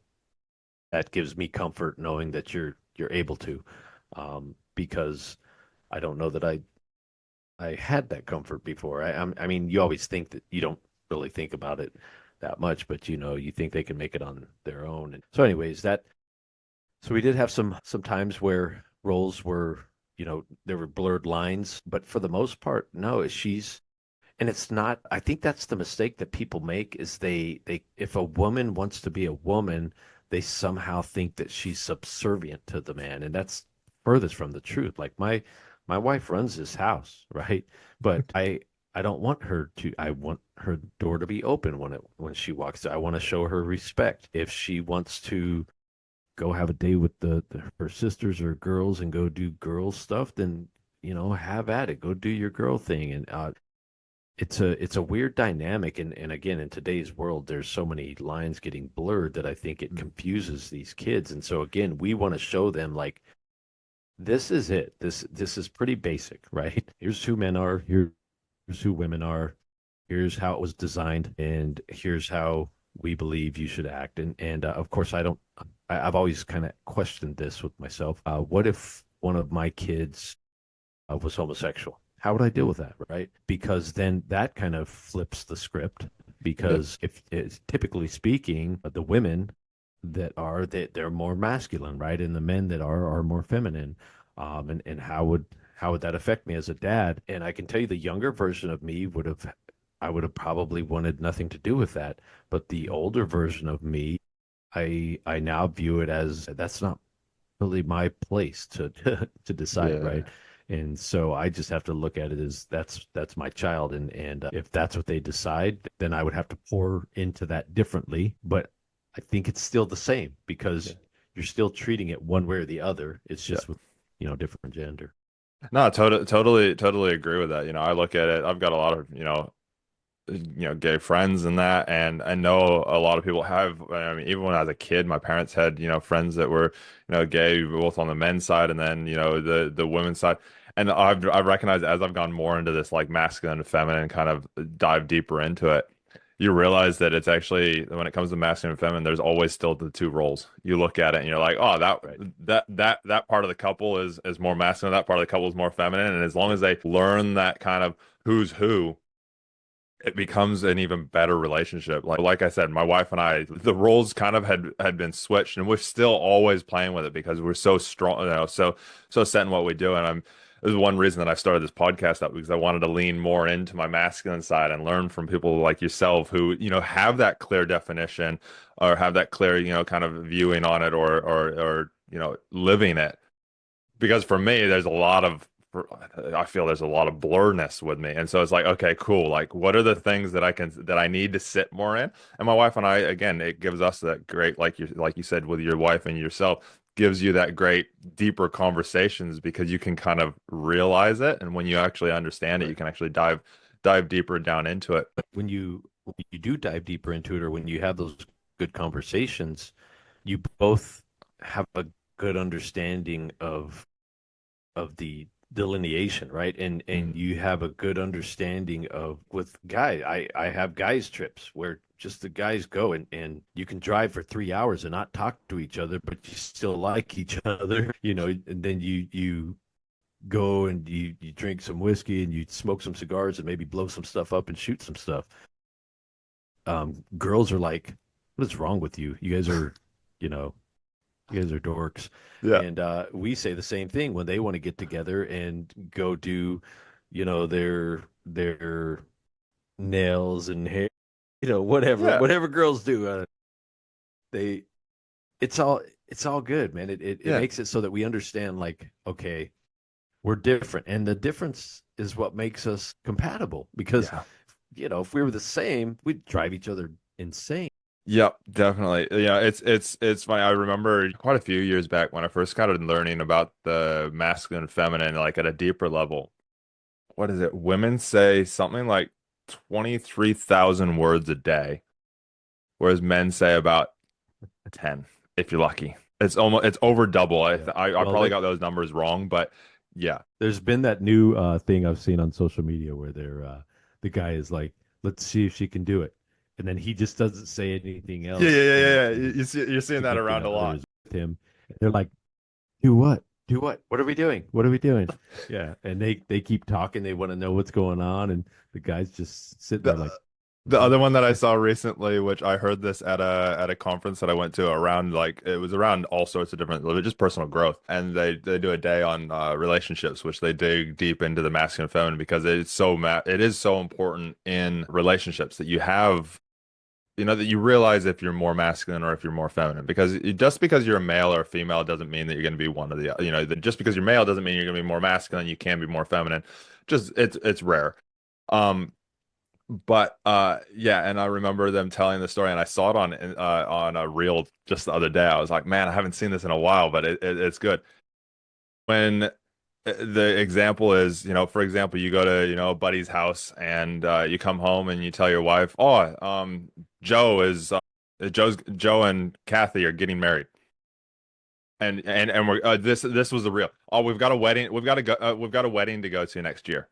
that gives me comfort knowing that you're able to, because I don't know that I had that comfort before. I mean, you always think that you don't really think about it that much, but you think they can make it on their own. And so, anyways, so we did have some times where roles were, there were blurred lines, but for the most part, no, and it's not. I think that's the mistake that people make is they if a woman wants to be a woman, they somehow think that she's subservient to the man, and that's furthest from the truth. Like my wife runs this house, right? But I don't want her to. I want her door to be open when she walks. I want to show her respect. If she wants to go have a day with her sisters or girls and go do girl stuff, then have at it. Go do your girl thing, and it's a weird dynamic, and again, in today's world, there's so many lines getting blurred that I think it confuses these kids. And so again, we want to show them like this is it. This is pretty basic, right? Here's who men are. Here's who women are. Here's how it was designed, and here's how we believe you should act. And of course, I don't. I've always kind of questioned this with myself. What if one of my kids was homosexual? How would I deal with that, right? Because then that kind of flips the script. Yeah. Because if it's typically speaking, the women they're more masculine, right? And the men that are more feminine. And how would that affect me as a dad? And I can tell you the younger version of me I would have probably wanted nothing to do with that. But the older version of me, I now view it as that's not really my place to to decide, right? Yeah. And so I just have to look at it as that's my child, and if that's what they decide, then I would have to pour into that differently. But I think it's still the same Yeah. because you're still treating it one way or the other. It's Yeah. just with different gender. No, totally agree with that. I look at it, I've got a lot of, gay friends and that, and I know a lot of people have. I mean, even when I was a kid, my parents had, friends that were, gay, both on the men's side and then, the women's side. And I've recognized as I've gone more into this like masculine and feminine, kind of dive deeper into it, you realize that it's actually when it comes to masculine and feminine, there's always still the two roles. You look at it and you're like, oh, that Right. that part of the couple is more masculine, that part of the couple is more feminine, and as long Yep. as they learn that kind of who's who, it becomes an even better relationship. Like I said, my wife and I, the roles kind of had been switched, and we're still always playing with it because we're so strong, so set in what we do. And this is one reason that I started this podcast up because I wanted to lean more into my masculine side and learn from people like yourself who, have that clear definition or have that clear, kind of viewing on it or living it. Because for me, I feel there's a lot of blurriness with me. And so it's like, okay, cool. Like, what are the things that I need to sit more in? And my wife and I, again, it gives us that great, like you said, with your wife and yourself, gives you that great deeper conversations because you can kind of realize it. And when you actually understand it, you Right. can actually dive deeper down into it. When you do dive deeper into it, or when you have those good conversations, you both have a good understanding of the delineation, right? And Mm. you have a good understanding of with guys. I have guys trips where just the guys go and you can drive for 3 hours and not talk to each other, but you still like each other, and then you go and you drink some whiskey and you smoke some cigars and maybe blow some stuff up and shoot some stuff. Girls are like, what is wrong with you? You know, you guys are dorks. Yeah. And we say the same thing when they want to get together and go do, their nails and hair, whatever, Yeah. whatever girls do. They, it's all good, man. It Yeah. makes it so that we understand, like, okay, we're different, and the difference is what makes us compatible. Because Yeah. if we were the same, we'd drive each other insane. Yep, definitely. Yeah, it's funny. I remember quite a few years back when I first started learning about the masculine and feminine, like at a deeper level. What is it? Women say something like 23,000 words a day, whereas men say about 10, if you're lucky. It's over double. Yeah. I Well, probably got those numbers wrong, but yeah. there's been that new thing I've seen on social media where the guy is like, "Let's see if she can do it," and then he just doesn't say anything Yeah, yeah, else, yeah, and yeah. and his You're seeing that significant around a other lot. is with him, and they're like, "Do what? Do what? What are we doing? What are we doing?" Yeah, and they keep talking. They want to know what's going on, and the guy's just sitting there The like, The "What?" other one that I saw recently, which I heard this at a conference that I went to around like it was around all sorts of different just personal growth, and they do a day on relationships, which they dig deep into the masculine and feminine because it is so important in relationships that you have that you realize if you're more masculine or if you're more feminine just because you're a male or a female doesn't mean that you're going to be one of the just because you're male doesn't mean you're going to be more masculine. You can be more feminine. Just it's rare. Um, but yeah, and I remember them telling the story, and I saw it on a reel just the other day. I was like, man, I haven't seen this in a while, but it's good. When the example is, for example, you go to, a buddy's house and you come home and you tell your wife, oh, Joe is Joe and Kathy are getting married. And we're this was the real. Oh, we've got a wedding. We've got a wedding to go to next year.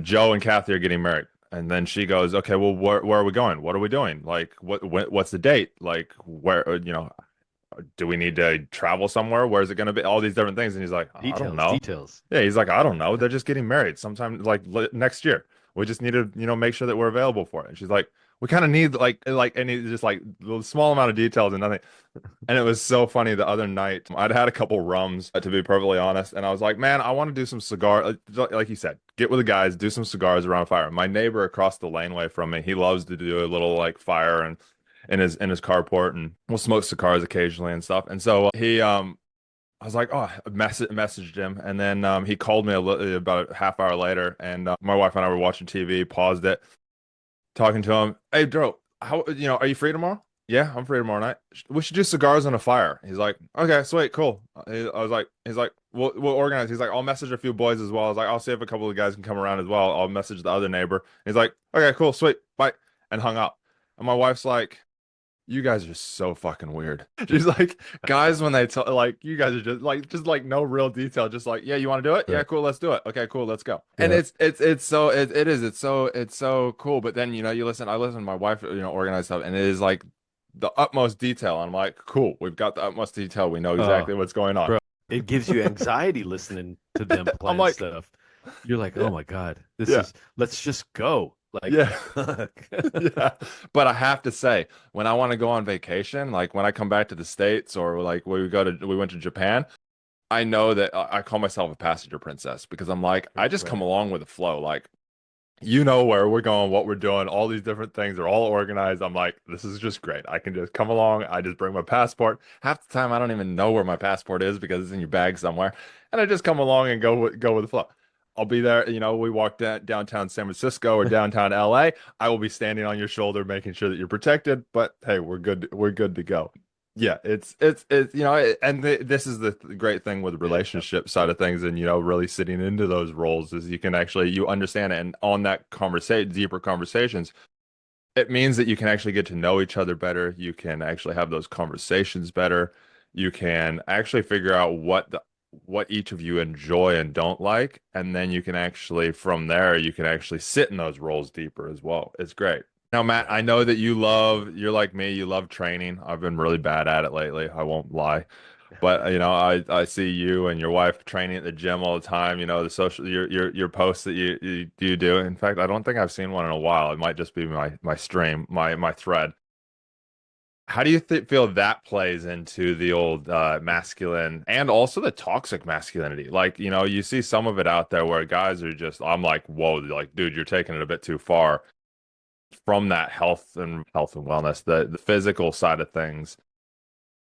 Joe and Kathy are getting married. And then she goes, okay, well, where are we going? What are we doing? Like, what's the date? Like, where, do we need to travel somewhere? Where's it going to be? All these different things. And he's like, I don't Details, know. details. Yeah, he's like, I don't know. They're just getting married sometime like next year. We just need to, make sure that we're available for it. And she's like, we kind of need and he's just like the small amount of details and nothing. And it was so funny the other night. I'd had a couple rums, to be perfectly honest, and I was like, man, I want to do some cigar, like you said, get with the guys, do some cigars around a fire. My neighbor across the laneway from me, he loves to do a little like fire and in his carport, and we'll smoke cigars occasionally and stuff. And so I was like, oh, I messaged him, and then he called me about a half hour later, and my wife and I were watching TV, paused it, talking to him. Hey, Drew, are you free tomorrow? Yeah, I'm free tomorrow night. We should do cigars on a fire. He's like, okay, sweet, cool. He's like, we'll organize. He's like, I'll message a few boys as well. I was like, I'll see if a couple of guys can come around as well. I'll message the other neighbor. He's like, okay, cool, sweet, bye, and hung up. And my wife's like, you guys are so fucking weird. She's like, guys, when they tell like you guys are just like no real detail, just like, yeah, you want to do it? Yeah, Right. cool, let's do it. Okay, cool, let's go. And Yeah. it's so cool. But then I listen to my wife, organize stuff, and it is like the utmost detail. I'm like, cool, we've got the utmost detail. We know Uh, exactly what's going on. bro, it gives you anxiety listening to them I'm plan like, stuff. You're like, yeah, oh my God, yeah, let's just go. Like, Yeah. Yeah. But I have to say, when I want to go on vacation, like when I come back to the States or like we went to Japan, I know that I call myself a passenger princess because I'm like, I just come right. along with the flow. Like, you know where we're going, what we're doing, all these different things are all organized. I'm like, this is just great. I can just come along. I just bring my passport. Half the time, I don't even know where my passport is because it's in your bag somewhere, and I just come along and go with the flow. I'll be there. We walk downtown San Francisco or downtown LA. I will be standing on your shoulder, making sure that you're protected. But hey, we're good. We're good to go. Yeah, it's and this is the great thing with the Yeah. relationship side of things, and really sitting into those roles is you can actually you understand it, and on that conversation, deeper conversations, it means that you can actually get to know each other better. You can actually have those conversations better. You can actually figure out what each of you enjoy and don't like, and then you can actually from there you can actually sit in those roles deeper as well. It's great. Now, Matt, Right. I know that you're like me, you love training. I've been really bad at it lately. I won't lie. But I see you and your wife training at the gym all the time. The social your posts that you do. In fact, I don't think I've seen one in a while. It might just be my stream, my thread. How do you feel that plays into the old masculine and also the toxic masculinity? Like, you see some of it out there where guys are just, I'm like, whoa, like, dude, you're taking it a bit too far from that health and wellness, the physical side of things.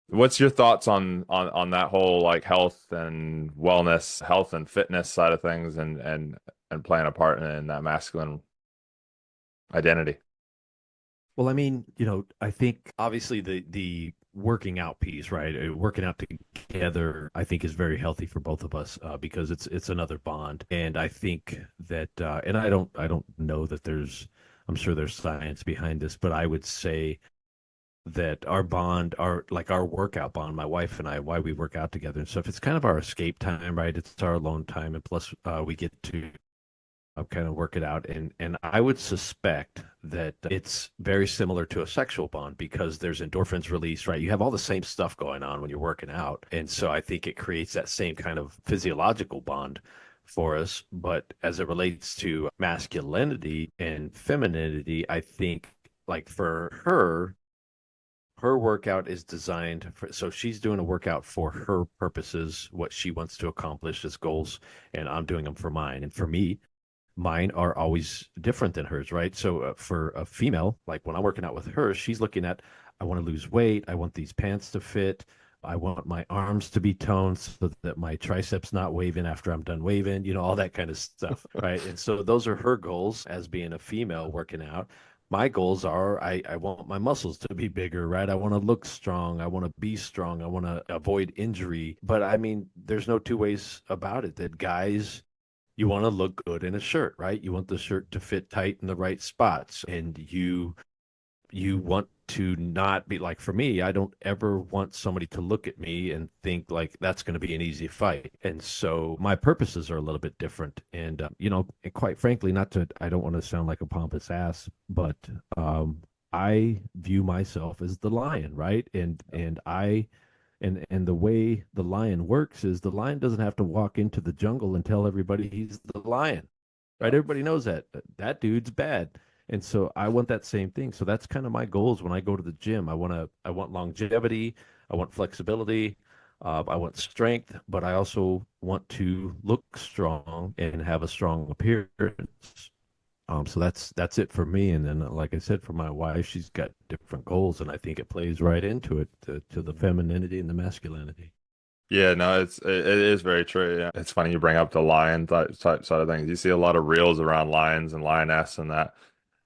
What's your thoughts on that whole like health and wellness, health and fitness side of things and playing a part in that masculine identity? Well, I mean, I think obviously the working out piece, right? Working out together, I think is very healthy for both of us because it's another bond, and I think that, and I don't know that I'm sure there's science behind this, but I would say that our bond, our workout bond, my wife and I, why we work out together and stuff, it's kind of our escape time, right? It's our alone time, and plus we get to kind of work it out. And I would suspect that it's very similar to a sexual bond because there's endorphins released, right? You have all the same stuff going on when you're working out. And so I think it creates that same kind of physiological bond for us. But as it relates to masculinity and femininity, I think like for her workout is designed for, so she's doing a workout for her purposes, what she wants to accomplish as goals, and I'm doing them for mine. And for me, mine are always different than hers, right? So for a female, like when I'm working out with her, she's looking at, I want to lose weight. I want these pants to fit. I want my arms to be toned so that my triceps not waving after I'm done waving, all that kind of stuff, right? And so those are her goals as being a female working out. My goals are I want my muscles to be bigger, right? I want to look strong. I want to be strong. I want to avoid injury. But I mean, there's no two ways about it that guys, you want to look good in a shirt, right? You want the shirt to fit tight in the right spots, and you want to not be like, for me, I don't ever want somebody to look at me and think like that's going to be an easy fight. And so my purposes are a little bit different. And and quite frankly, not to I don't want to sound like a pompous ass, but I view myself as the lion, right? And the way the lion works is the lion doesn't have to walk into the jungle and tell everybody he's the lion, right? Yeah. Everybody knows that dude's bad. And so I want that same thing. So that's kind of my goals when I go to the gym. I want longevity, I want flexibility, I want strength, but I also want to look strong and have a strong appearance. So that's it for me. And then, like I said, for my wife, she's got different goals, and I think it plays right into it to the femininity and the masculinity. Yeah, no, it is very true. Yeah, it's funny you bring up the lion type side of things. You see a lot of reels around lions and lioness and that,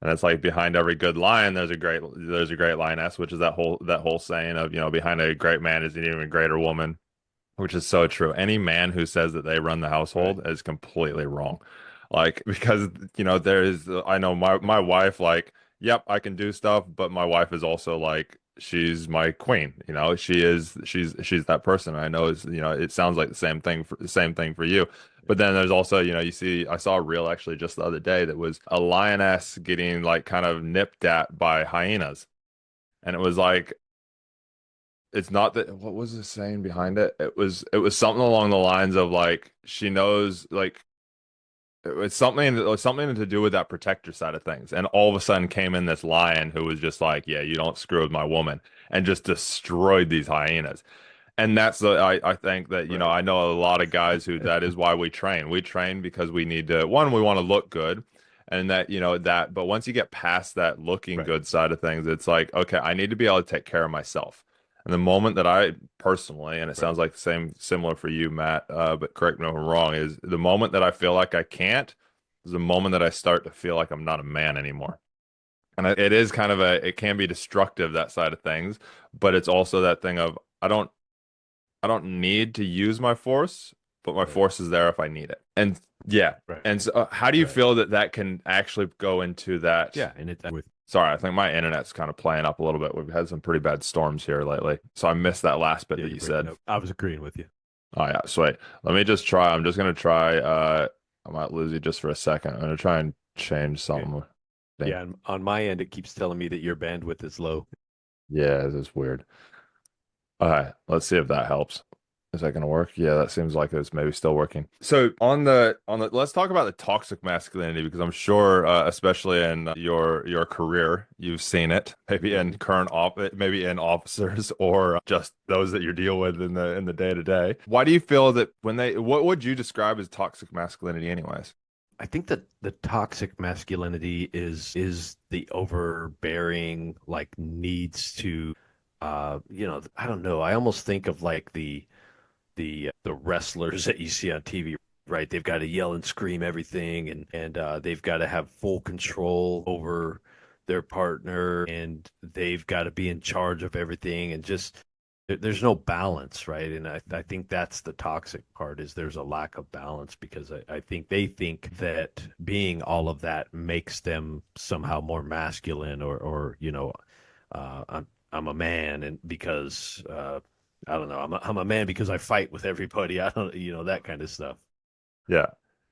and it's like behind every good lion, there's a great lioness, which is that whole saying of behind a great man is an even greater woman, which is so true. Any man who says that they run the Right. household is completely wrong. Like, because, I know my wife, like, yep, I can do stuff, but my wife is also like, she's my queen. She's that person. I know it sounds like the same thing for you. But then there's also, I saw a reel actually just the other day that was a lioness getting like kind of nipped at by hyenas. And it was like, it's not that, what was the saying behind it? It was something along the lines of like she knows like it was something to do with that protector side of things. And all of a sudden came in this lion who was just like, yeah, you don't screw with my woman, and just destroyed these hyenas. And I think that, Right. I know a lot of guys who that is why we train. We train because we need to, one, we want to look good. And but once you get past that looking Right. good side of things, it's like, okay, I need to be able to take care of myself. And the moment that I personally, and it Right. sounds like the same, similar for you, Matt, but correct me if I'm wrong, is the moment that I feel like I can't, is the moment that I start to feel like I'm not a man anymore. And it is kind of it can be destructive, that side of things, but it's also that thing of, I don't need to use my force, but my Right. force is there if I need it. And yeah. Right. And so, how do you Right. feel that that can actually go into that? Yeah, and it with Sorry, I think my internet's kind of playing up a little bit. We've had some pretty bad storms here lately. So I missed that last bit yeah, that you're you breaking said. up. I was agreeing with you. Oh yeah, sweet. Let me just try. I'm just gonna try. I might lose you just for a second. I'm gonna try and change Okay. something. Thing. Yeah, and on my end, it keeps telling me that your bandwidth is low. Yeah, this is weird. All right, let's see if that helps. Is that going to work? Yeah, that seems like it's maybe still working. So let's talk about the toxic masculinity, because I'm sure, especially in your career, you've seen it. Maybe in Hmm. maybe in officers, or just those that you deal with in the day to day. Why do you feel that what would you describe as toxic masculinity, anyways? I think that the toxic masculinity is the overbearing, like needs to, I don't know. I almost think of like the wrestlers that you see on TV, right? They've got to yell and scream everything, and they've got to have full control over their partner, and they've got to be in charge of everything, and just there's no balance, right? And I think that's the toxic part is there's a lack of balance because I think they think that being all of that makes them somehow more masculine or I'm a man and because I don't know. I'm a man because I fight with everybody. I don't, that kind of stuff. Yeah.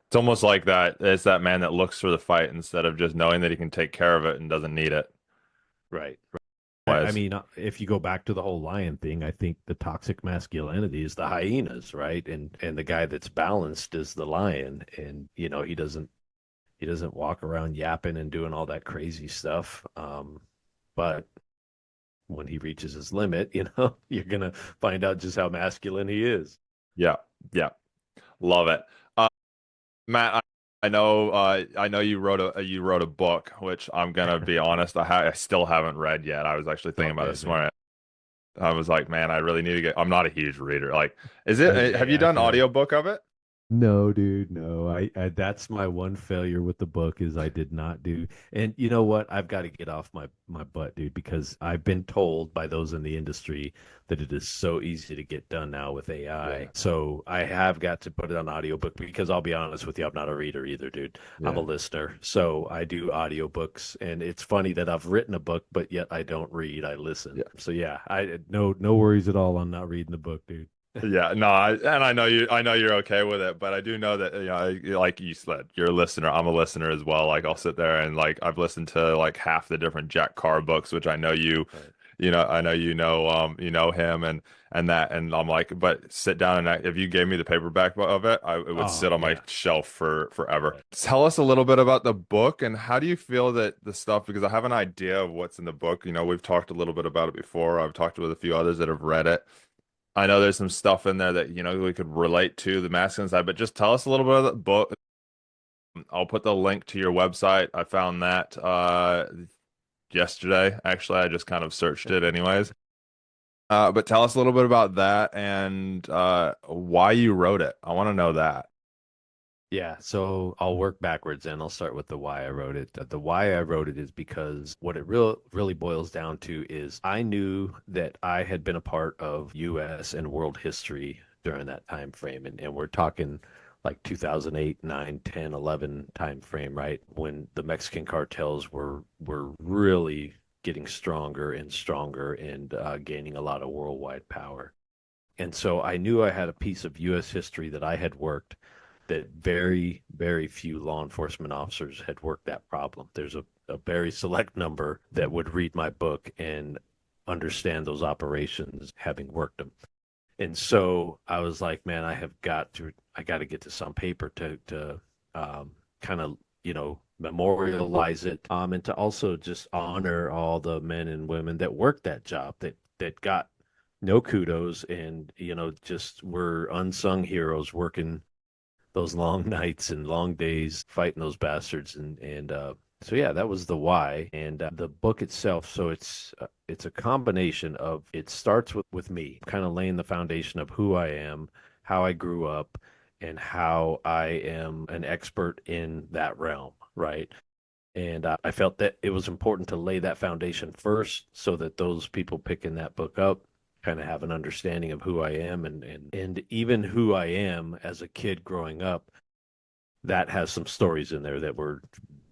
It's almost like that. It's that man that looks for the fight instead of just knowing that he can take care of it and doesn't need it. Right. I Wise. mean, if you go back to the whole lion thing, I think the toxic masculinity is the hyenas, right? And the guy that's balanced is the lion, and he doesn't walk around yapping and doing all that crazy stuff. But when he reaches his limit, you're gonna find out just how masculine he is. Yeah. Yeah. Love it. Matt, I know you wrote a book, which I'm gonna be honest, I still haven't read yet. I was actually It's all thinking about it good, this man. morning. I was like, man, I really need to get. I'm not a huge reader. Like, have you I done feel you. audiobook of it? No, dude, no. I that's my one failure with the book is I did not do. And you know what? I've got to get off my butt, dude, because I've been told by those in the industry that it is so easy to get done now with AI. Yeah. So I have got to put it on audiobook because I'll be honest with you, I'm not a reader either, dude. I'm a Yeah. listener. So I do audiobooks and it's funny that I've written a book, but yet I don't read, I listen. Yeah. So yeah, I no worries at all on not reading the book, dude. Yeah, no, and I know you're okay with it, but I do know that, like you said, you're a listener. I'm a listener as well. Like, I'll sit there and, like, I've listened to like half the different Jack Carr books, which I know Right. I know you know him, and I'm like, but sit down, and if you gave me the paperback of it, it would Oh sit on my yeah. shelf for forever. Right. Tell us a little bit about the book, and how do you feel that the stuff, because I have an idea of what's in the book. We've talked a little bit about it before. I've talked with a few others that have read it. I know there's some stuff in there that, we could relate to the masculine side, but just tell us a little bit of the book. I'll put the link to your website. I found that yesterday. Actually, I just kind of searched it anyways. But tell us a little bit about that, and why you wrote it. I want to know that. Yeah, so I'll work backwards and I'll start with the why I wrote it. The why I wrote it is because what it really boils down to is I knew that I had been a part of US and world history during that time frame and we're talking like 2008, 9, 10, 11 time frame, right? When the Mexican cartels were really getting stronger and stronger and gaining a lot of worldwide power. And so I knew I had a piece of US history that I had worked that very, very few law enforcement officers had worked that problem. There's a very select number that would read my book and understand those operations having worked them. And so I was like, man, I got to get this on paper to kind of, memorialize it, and to also just honor all the men and women that worked that job that got no kudos and, just were unsung heroes working those long nights and long days fighting those bastards and so yeah, that was the why. And the book itself, so it's a combination of, it starts with me kind of laying the foundation of who I am, how I grew up, and how I am an expert in that realm, right? And I felt that it was important to lay that foundation first so that those people picking that book up kind of have an understanding of who I am and even who I am as a kid growing up. That has some stories in there that were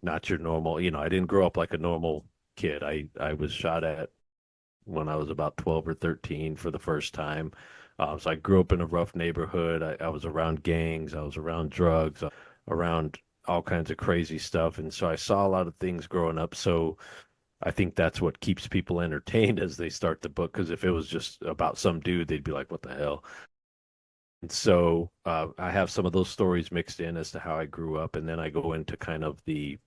not your normal, I didn't grow up like a normal kid. I was shot at when I was about 12 or 13 for the first time. So I grew up in a rough neighborhood. I was around gangs, I was around drugs, around all kinds of crazy stuff. And so I saw a lot of things growing up. So I think that's what keeps people entertained as they start the book. Because if it was just about some dude, they'd be like, what the hell? And so I have some of those stories mixed in as to how I grew up. And then I go into kind of the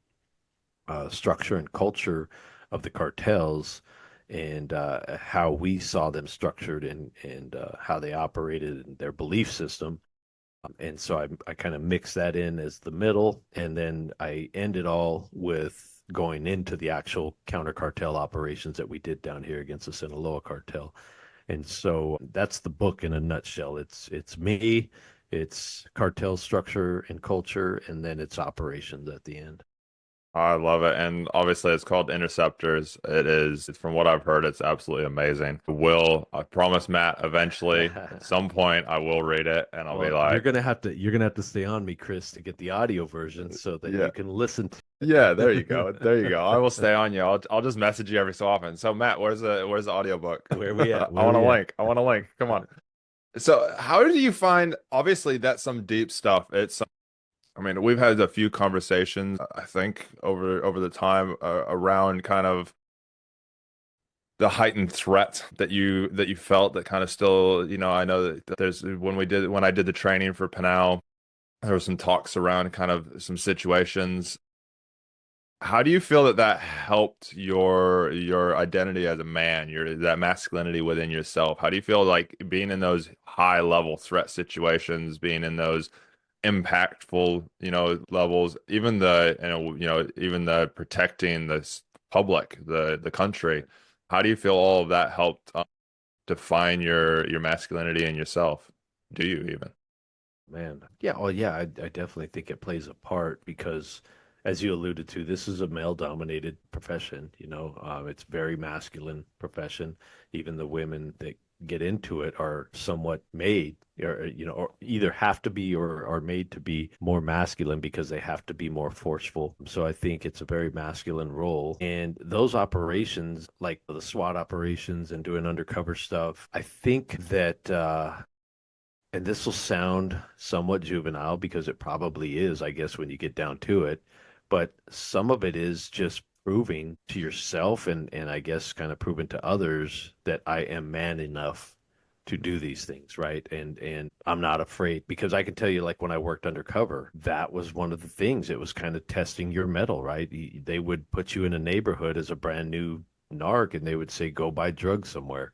structure and culture of the cartels and how we saw them structured and how they operated and their belief system. And so I kind of mix that in as the middle, and then I end it all with going into the actual counter cartel operations that we did down here against the Sinaloa cartel. And so that's the book in a nutshell. It's me, it's cartel structure and culture, and then it's operations at the end. I love it. And obviously it's called Interceptors. From what I've heard, it's absolutely amazing. I promise Matt, eventually at some point I will read it and I'll be Well, like, you're gonna have to stay on me, Chris, to get the audio version so that yeah. you can listen to Yeah, there you go. There you it. go. I will stay on you. I'll just message you every so often. So Matt, where's the audiobook? Where we at? I Where want a we at? link. I want a link. Come on. So how do you find, obviously that's some deep stuff. I mean, we've had a few conversations, I think, over the time around kind of the heightened threat that you felt that kind of still, I know that there's when I did the training for Pinal, there was some talks around kind of some situations. How do you feel that that helped your identity as a man, your that masculinity within yourself? How do you feel like being in those high level threat situations, being in those impactful, levels, even even the protecting public, the country. How do you feel all of that helped define your masculinity and yourself? Do you even? Man, yeah, well, yeah, I definitely think it plays a part because, as you alluded to, this is a male-dominated profession. It's very masculine profession. Even the women that get into it are somewhat made, or either have to be or are made to be more masculine because they have to be more forceful. So I think it's a very masculine role. And those operations, like the SWAT operations and doing undercover stuff, I think that and this will sound somewhat juvenile because it probably is, I guess, when you get down to it. But some of it is just proving to yourself and I guess kind of proving to others that I am man enough to do these things, right? And I'm not afraid because I can tell you, like when I worked undercover, that was one of the things. It was kind of testing your mettle, right? They would put you in a neighborhood as a brand new narc and they would say, go buy drugs somewhere.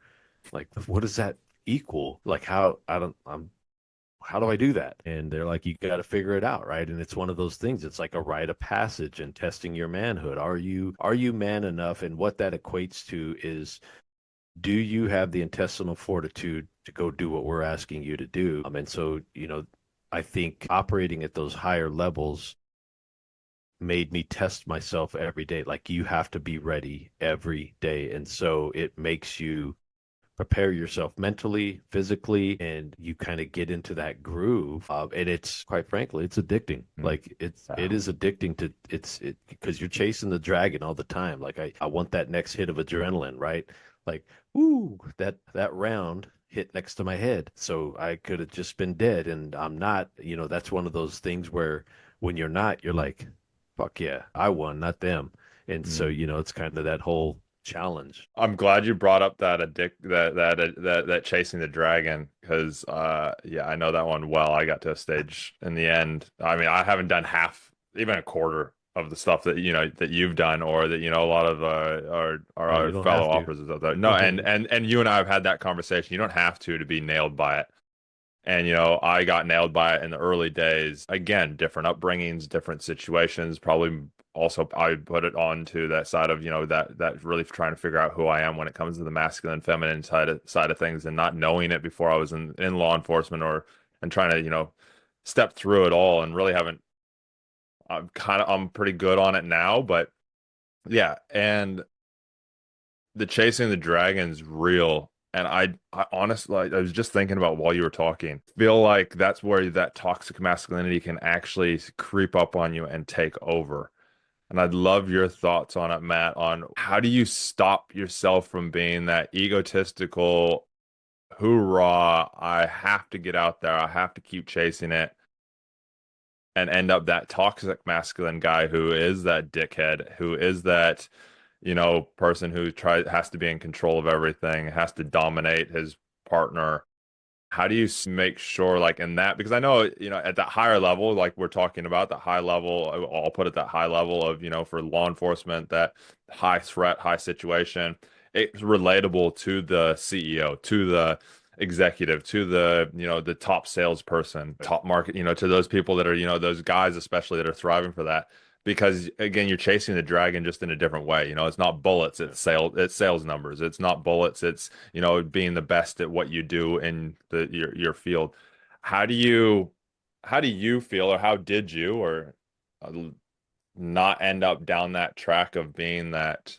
Like, what does that equal? Like how I don't I'm how do I do that? And they're like, you got to figure it out, right? And it's one of those things. It's like a rite of passage and testing your manhood. Are you man enough? And what that equates to is, do you have the intestinal fortitude to go do what we're asking you to do? And so, I think operating at those higher levels made me test myself every day. Like you have to be ready every day. And so it makes you prepare yourself mentally, physically, and you kind of get into that groove. And it's quite frankly, it's addicting. Mm. Like it Yeah. is addicting to it because you're chasing the dragon all the time. Like I want that next hit of adrenaline, right? Like, ooh, that round hit next to my head. So I could have just been dead and I'm not, that's one of those things where when you're not, you're like, fuck yeah, I won, not them. And so, Mm. it's kind of that whole challenge. I'm glad you brought up that that chasing the dragon because yeah, I know that one well. I got to a stage in the end. I mean, I haven't done half, even a quarter of the stuff that that you've done or that a lot of Oh, you our don't fellow have to. authors out there. No, and you and I have had that conversation. You don't have to be nailed by it. And I got nailed by it in the early days. Again, different upbringings, different situations. Probably also I put it on to that side of, that really trying to figure out who I am when it comes to the masculine, feminine side of things and not knowing it before I was in law enforcement or and trying to, step through it all and really haven't I'm pretty good on it now, but yeah, and the chasing the dragon's real. And I honestly, I was just thinking about while you were talking, feel like that's where that toxic masculinity can actually creep up on you and take over. And I'd love your thoughts on it, Matt, on how do you stop yourself from being that egotistical, hoorah, I have to get out there, I have to keep chasing it, and end up that toxic masculine guy who is that dickhead, who is that person who has to be in control of everything, has to dominate his partner. How do you make sure, like in that, because I know, at that higher level, like we're talking about that high level, I'll put it that high level of, for law enforcement, that high threat, high situation, it's relatable to the CEO, to the executive, to the, the top salesperson, Right. top market, to those people that are, those guys, especially that are thriving for that. Because again, you're chasing the dragon just in a different way. It's not bullets, Yeah. it's sales numbers. It's not bullets, it's being the best at what you do in your field. How do you how do you feel, or how did you, or uh, not end up down that track of being that,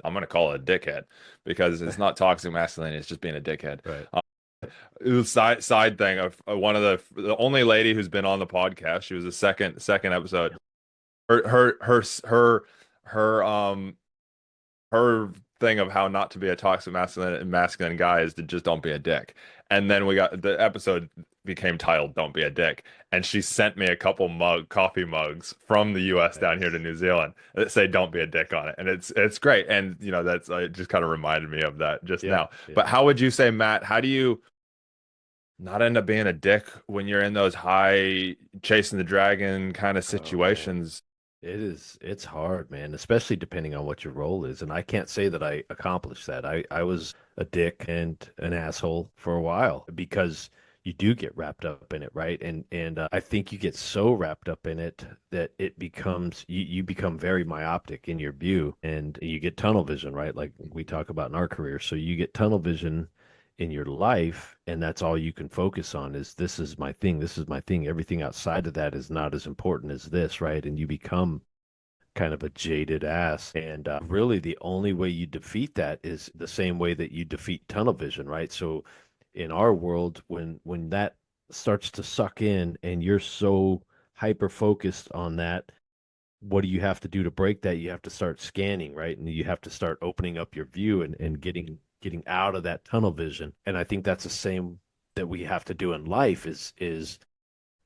I'm going to call it a dickhead, because it's not toxic masculinity, it's just being a dickhead. Right. It was side thing of one of the only lady who's been on the podcast. She was the second episode. Her her thing of how not to be a toxic masculine guy is to just don't be a dick. And then we got the episode became titled "Don't Be a Dick," and she sent me a couple coffee mugs from the U.S. down here to Nice. New Zealand that say "Don't be a dick" on it, and it's great. And that's it just kind of reminded me of that just Yeah. now. Yeah. But how would you say, Matt? How do you not end up being a dick when you're in those high chasing the dragon kind of Oh man. situations? It's hard, man, especially depending on what your role is. And I can't say that I accomplished that. I was a dick and an asshole for a while because you do get wrapped up in it, right? And I think you get so wrapped up in it that it becomes you become very myopic in your view and you get tunnel vision, right? Like we talk about in our career. So you get tunnel vision in your life and that's all you can focus on is this is my thing, this is my thing, everything outside of that is not as important as this, right? And you become kind of a jaded ass. And really, the only way you defeat that is the same way that you defeat tunnel vision, right? So, in our world, when that starts to suck in, and you're so hyper focused on that, what do you have to do to break that? You have to start scanning, right? And you have to start opening up your view and getting out of that tunnel vision. And I think that's the same that we have to do in life is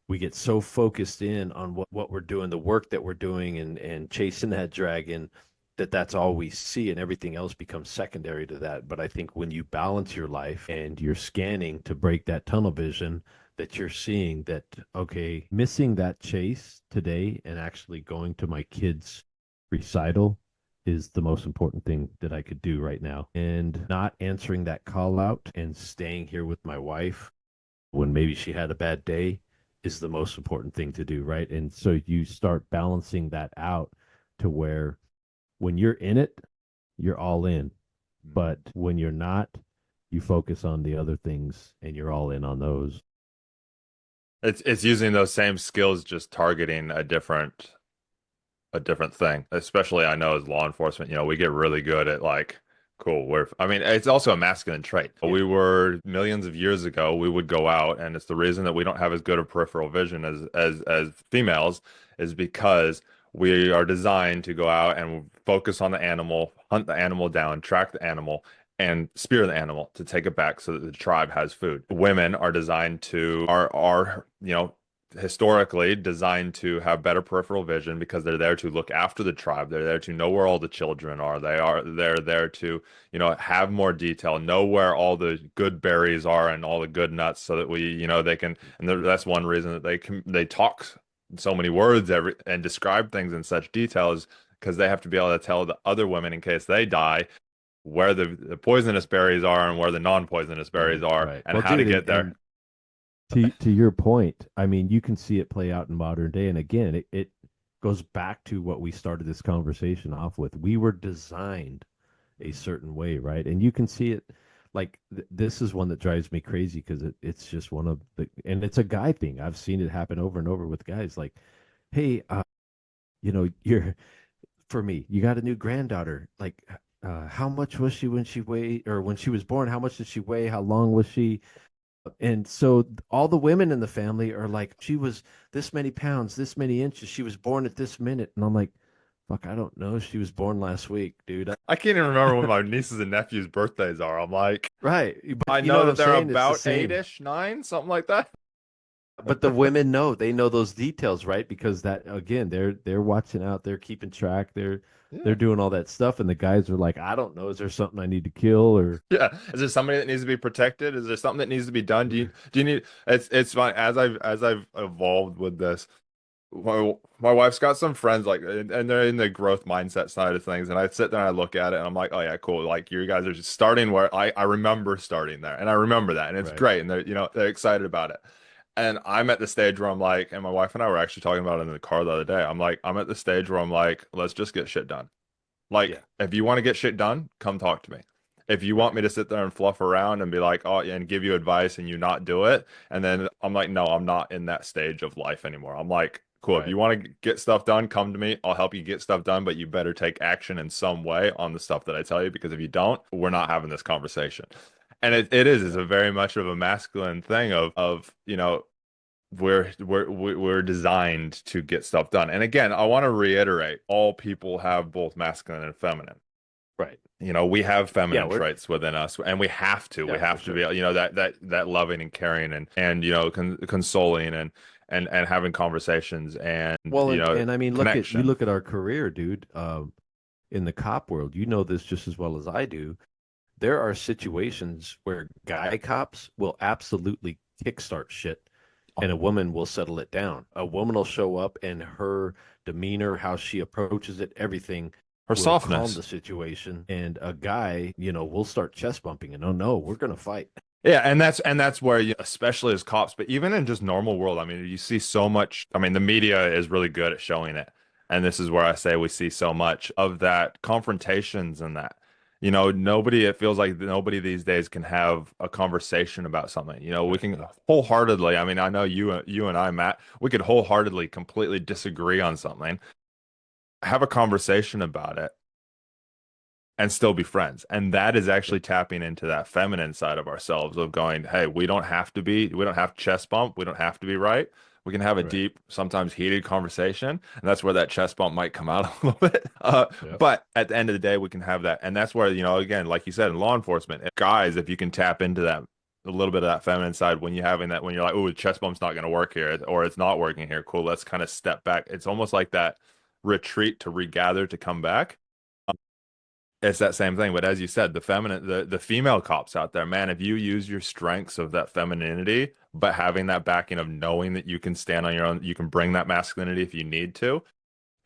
we get so focused in on what we're doing, the work that we're doing and chasing that dragon that that's all we see and everything else becomes secondary to that. But I think when you balance your life and you're scanning to break that tunnel vision, that you're seeing that, okay, missing that chase today and actually going to my kids' recital is the most important thing that I could do right now. And not answering that call out and staying here with my wife when maybe she had a bad day is the most important thing to do, right? And so you start balancing that out to where when you're in it, you're all in. But when you're not, you focus on the other things and you're all in on those. It's using those same skills, just targeting a different thing. Especially I know as law enforcement, we get really good at like, cool, I mean, it's also a masculine trait. Yeah. We were millions of years ago, we would go out, and it's the reason that we don't have as good a peripheral vision as females is because we are designed to go out and focus on the animal, hunt the animal down, track the animal, and spear the animal to take it back so that the tribe has food. Women are designed to are historically designed to have better peripheral vision because they're there to look after the tribe. They're there to know where all the children are. They're there to, have more detail, know where all the good berries are and all the good nuts so that they can, and that's one reason that they talk so many words and describe things in such details because they have to be able to tell the other women in case they die where the poisonous berries are and where the non-poisonous berries Right, are right. and Well, how to dude, get there. and to your point, I mean, you can see it play out in modern day. And again, it goes back to what we started this conversation off with. We were designed a certain way, right? And you can see it like this is one that drives me crazy because it's just one of the, and it's a guy thing. I've seen it happen over and over with guys like, hey, you're, for me, you got a new granddaughter. Like, how much was she when she weighed, or when she was born? How much did she weigh? How long was she? And so all the women in the family are like, she was this many pounds, this many inches. She was born at this minute. And I'm like, fuck, I don't know. She was born last week, dude. I can't even remember when my nieces and nephews' birthdays are. I'm like, Right. I But you know know what that I'm they're saying? It's the about same. eight-ish, nine, something like that. But the women know, they know those details, right? Because that again, they're watching out, they're keeping track, they're Yeah. doing all that stuff. And the guys are like, I don't know, is there something I need to kill or Yeah. Is there somebody that needs to be protected? Is there something that needs to be done? Do you need it's fine as I've evolved with this. My wife's got some friends like and they're in the growth mindset side of things and I sit there and I look at it and I'm like, oh yeah, cool. Like you guys are just starting where I remember starting there and I remember that and it's right. great and they're excited about it. And I'm at the stage where I'm like, and my wife and I were actually talking about it in the car the other day. I'm at the stage where I'm like, let's just get shit done. Like, Yeah. if you want to get shit done, come talk to me. If you want Right. me to sit there and fluff around and be like, oh, yeah, and give you advice and you not do it, and then I'm like, no, I'm not in that stage of life anymore. I'm like, cool, if Right. you want to get stuff done, come to me. I'll help you get stuff done, but you better take action in some way on the stuff that I tell you, because if you don't, we're not having this conversation. And Yep. it's Yep. a very much of a masculine thing of we're designed to get stuff done. And again, I want to reiterate, all people have both masculine and feminine. Right. We have Yeah, feminine we're traits within us, and we yeah, for have to be, sure. that loving and caring and consoling and having conversations and Well, and I mean, connection. look at our career, dude. In the cop world, you know this just as well as I do. There are situations where guy cops will absolutely kickstart shit and a woman will settle it down. A woman will show up and her demeanor, how she approaches it, everything Or will calm softness. the situation. And a guy, will start chest bumping and oh no, we're gonna fight. Yeah, and that's where especially as cops, but even in just normal world, I mean, you see so much. I mean, the media is really good at showing it, and this is where I say we see so much of that confrontations and that. It feels like nobody these days can have a conversation about something. We Right. can wholeheartedly. I mean, I know you and I, Matt, we could wholeheartedly, completely disagree on something, have a conversation about it and still be friends. And that is Yep. actually tapping into that feminine side of ourselves of going, hey, we don't have to chest bump. We don't have to be right. We can have a Right. deep, sometimes heated conversation. And that's where that chest bump might come out a little bit. Yep. But at the end of the day, we can have that. And that's where, again, like you said, in law enforcement, guys, if you can tap into that, a little bit of that feminine side when you're like, oh, the chest bump's not going to work here or it's not working here. Cool. Let's kind of step back. It's almost like that retreat to regather to come back. It's that same thing, but as you said, the female cops out there, man, if you use your strengths of that femininity, but having that backing of knowing that you can stand on your own, you can bring that masculinity if you need to.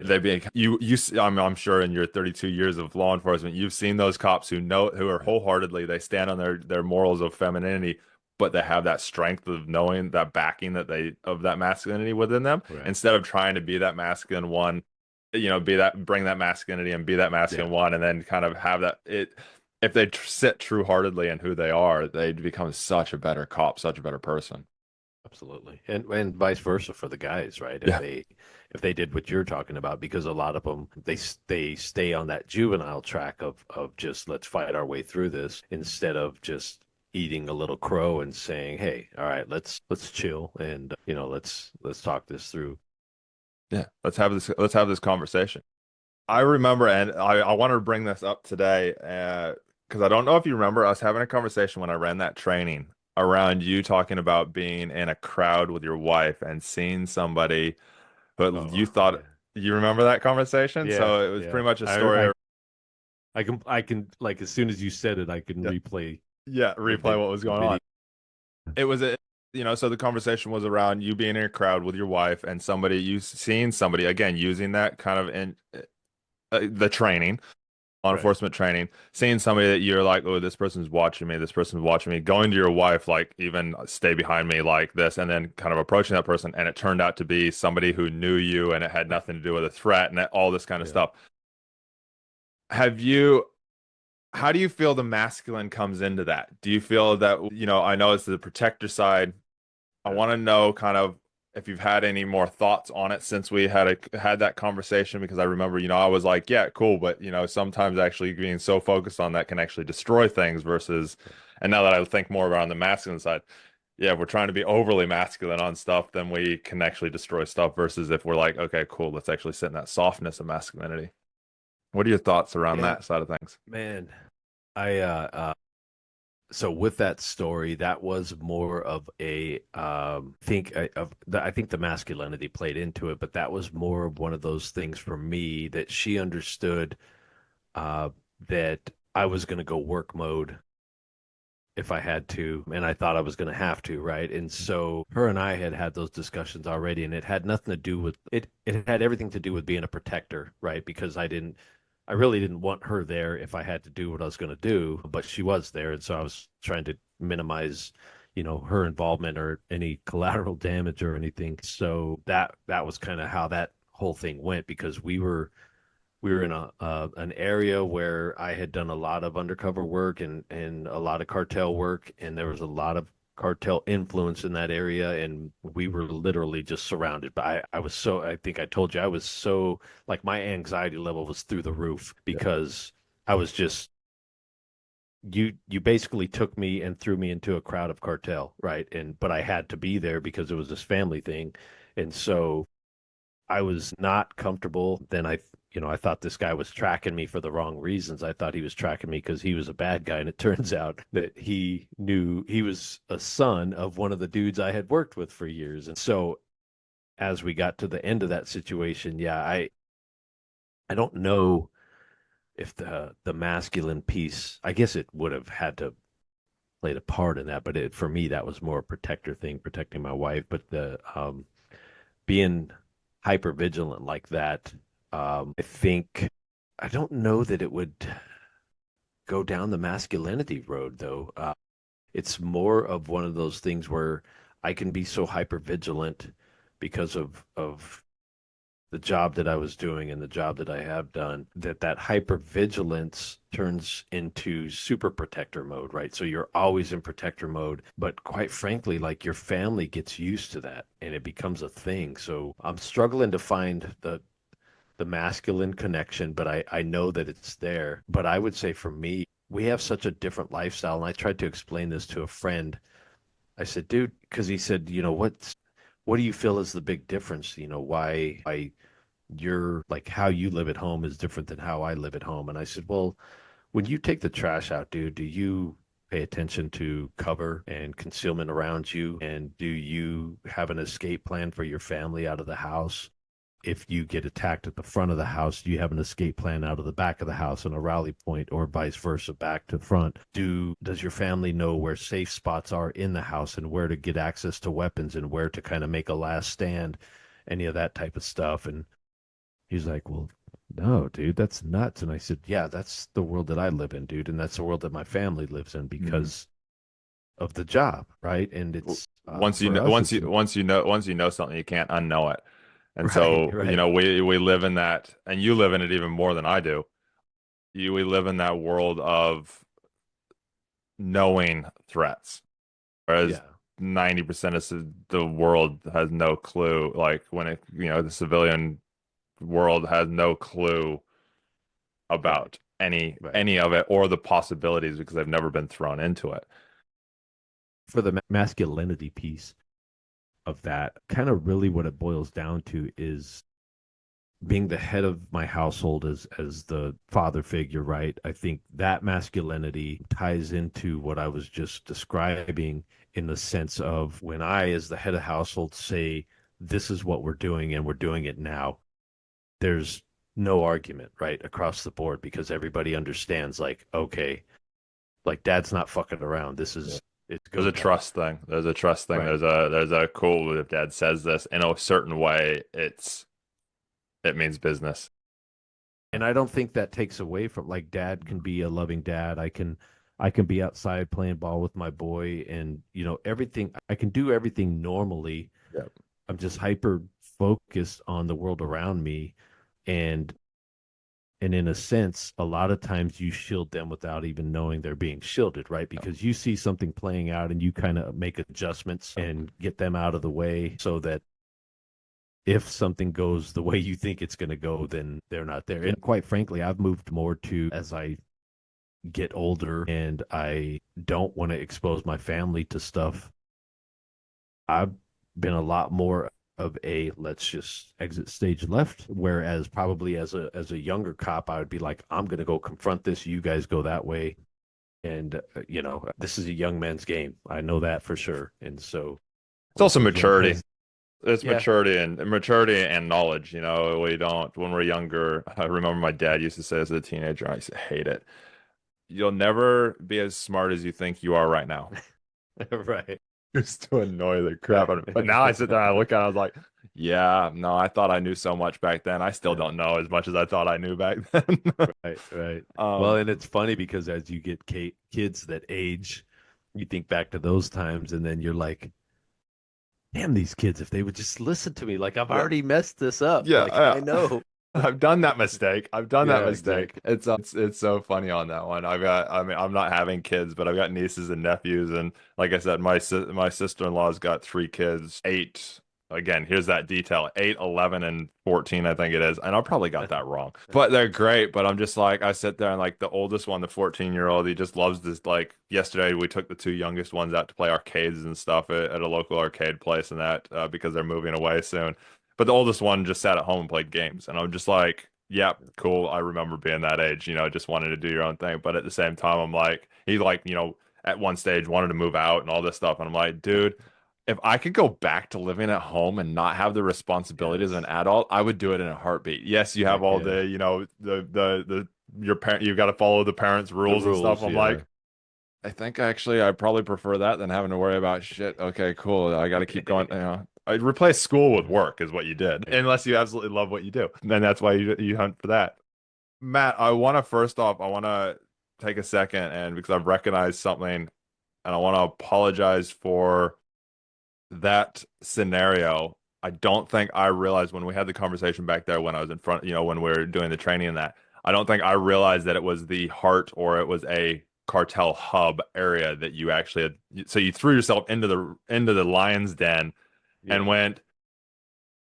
Yep. They be I'm sure in your 32 years of law enforcement, you've seen those cops who are Right. wholeheartedly they stand on their morals of femininity, but they have that strength of knowing that backing of that masculinity within them Right. instead of trying to be that masculine one, bring that masculinity and be that Yeah. masculine one, and then kind of have that it. If they sit true heartedly in who they are, they'd become such a better cop, such a better person. Absolutely. And vice versa for the guys, right? Yeah. If they did what you're talking about, because a lot of them they stay on that juvenile track of just let's fight our way through this instead of just eating a little crow and saying, "Hey, all right, let's chill and let's talk this through." Yeah, let's have this conversation. I remember, and I wanted to bring this up today because I don't know if you remember us having a conversation when I ran that training around you talking about being in a crowd with your wife and seeing somebody, but you Oh, thought yeah. you remember that conversation? Yeah, So it was pretty yeah. much a story. I can like as soon as you said it, I can Yeah, replay yeah, replay the what was going on. video. It was a, so the conversation was around you being in a crowd with your wife and somebody, you seeing somebody again using that kind of in the training, law Right. enforcement training, seeing somebody that you're like, oh, this person's watching me, going to your wife, like, even stay behind me like this, and then kind of approaching that person, and it turned out to be somebody who knew you and it had nothing to do with a threat and all this kind of Yeah. stuff. Have you, how do you feel the masculine comes into that? Do you feel that, I know it's the protector side. I Yeah. want to know kind of if you've had any more thoughts on it since we had that conversation, because I remember, I was like, yeah, cool, but sometimes actually being so focused on that can actually destroy things versus, and now that I think more about on the masculine side, yeah, if we're trying to be overly masculine on stuff, then we can actually destroy stuff versus if we're like, okay, cool, let's actually sit in that softness of masculinity. What are your thoughts around Yeah, that side of things? man. I so with that story, that was more of a I think the masculinity played into it, but that was more of one of those things for me that she understood uh that I was going to go work mode if I had to, and I thought I was going to have to, right? And so her and I had had those discussions already, and it had nothing to do with it. It had everything to do with being a protector, right? Because I really didn't want her there if I had to do what I was going to do, but she was there, and so I was trying to minimize, her involvement or any collateral damage or anything. So that was kind of how that whole thing went because we were in a an area where I had done a lot of undercover work and a lot of cartel work, and there was a lot of cartel influence in that area, and we were literally just surrounded by. I was so I think I told you I was so like my anxiety level was through the roof Yeah. because I was just you basically took me and threw me into a crowd of cartel, right? And but I had to be there because it was this family thing, and so I was not comfortable. Then I thought this guy was tracking me for the wrong reasons. I thought he was tracking me because he was a bad guy. And it turns out that he knew he was a son of one of the dudes I had worked with for years. And so as we got to the end of that situation, yeah, I don't know if the masculine piece, I guess it would have had to played a part in that, but for me, that was more a protector thing, protecting my wife. But the being hyper vigilant like that, I think I don't know that it would go down the masculinity road though. It's more of one of those things where I can be so hyper vigilant because of the job that I was doing and the job that I have done that hyper vigilance turns into super protector mode, right? So you're always in protector mode, but quite frankly, like your family gets used to that and it becomes a thing. So I'm struggling to find the masculine connection, but I know that it's there. But I would say for me, we have such a different lifestyle. And I tried to explain this to a friend. I said, dude, because he said, what do you feel is the big difference? Why you're like how you live at home is different than how I live at home. And I said, well, when you take the trash out, dude, do you pay attention to cover and concealment around you? And do you have an escape plan for your family out of the house? If you get attacked at the front of the house, do you have an escape plan out of the back of the house and a rally point or vice versa back to front? Does your family know where safe spots are in the house and where to get access to weapons and where to kind of make a last stand, any of that type of stuff? And he's like, well, no, dude, that's nuts. And I said, yeah, that's the world that I live in, dude. And that's the world that my family lives in Mhm. because of the job, right? And W- it's Once you for know, us, it's once you know something, you can't unknow it. And right, so, right. we live in that, and you live in it even more than I do. We live in that world of knowing threats, whereas Yeah, 90% of the world has no clue. Like when the civilian world has no clue right, about right. any of it or the possibilities because they've never been thrown into it. For the masculinity piece of that, kind of really what it boils down to is being the head of my household as the father figure, right? I think that masculinity ties into what I was just describing in the sense of when I, as the head of household, say, this is what we're doing and we're doing it now, there's no argument, right, across the board because everybody understands, like, okay, like dad's not fucking around. This Yeah. is it's There's go a time. trust thing. There's a trust thing. Right. There's a cool if dad says this in a certain way, it means business. And I don't think that takes away from, like, dad can be a loving dad. I can be outside playing ball with my boy and everything. I can do everything normally. Yeah. I'm just hyper focused on the world around me, and in a sense, a lot of times you shield them without even knowing they're being shielded, right? Because you see something playing out and you kind of make adjustments and get them out of the way so that if something goes the way you think it's going to go, then they're not there. Yeah. And quite frankly, I've moved more to, as I get older and I don't want to expose my family to stuff, I've been a lot more of a let's just exit stage left. Whereas probably as a younger cop, I would be like, I'm gonna go confront this. You guys go that way, and this is a young man's game. I know that for sure. And so It's with also those young maturity. kids, It's yeah, maturity and knowledge. We don't when we're younger. I remember my dad used to say as a teenager, I used to hate it. You'll never be as smart as you think you are right now. right, Just to annoy the crap right, out of me. But now I sit there and I look at it, I was like, yeah, no, I thought I knew so much back then. I still don't know as much as I thought I knew back then. right, right. Well, Um, and it's funny because as you get kids that age, you think back to those times, and then you're like, damn, these kids, if they would just listen to me, like I've yeah, already messed this up. yeah, Like I know. I've done that mistake. I've done that Yeah, mistake. exactly. It's so funny on that one. I mean, I'm not having kids, but I've got nieces and nephews, and like I said, my sister-in-law's got three kids, eight. Again, here's that detail: 8, 11, and 14, I think it is. And I probably got that wrong, but they're great. But I'm just like, I sit there and like the oldest one, the 14-year-old, he just loves this. Like yesterday, we took the two youngest ones out to play arcades and stuff at a local arcade place, and that because they're moving away soon. But the oldest one just sat at home and played games. And I'm just like, yep, cool. I remember being that age, just wanting to do your own thing. But at the same time, I'm like, he like, at one stage wanted to move out and all this stuff. And I'm like, dude, if I could go back to living at home and not have the responsibilities of an Yes. adult, I would do it in a heartbeat. Yes, you have Heck all yeah. the, the your parent, you've got to follow the parents' The rules and stuff. rules, I'm yeah. like, I think actually I probably prefer that than having to worry about shit. Okay, cool. I got to keep going. I replace school with work is what you did, Right. unless you absolutely love what you do. And that's why you hunt for that. Matt, I want to take a second and because I've recognized something and I want to apologize for that scenario. I don't think I realized when we had the conversation back there when I was in front, when we were doing the training and that. I don't think I realized that it was the heart or it was a cartel hub area that you actually had. So you threw yourself into the lion's den and Yeah. went,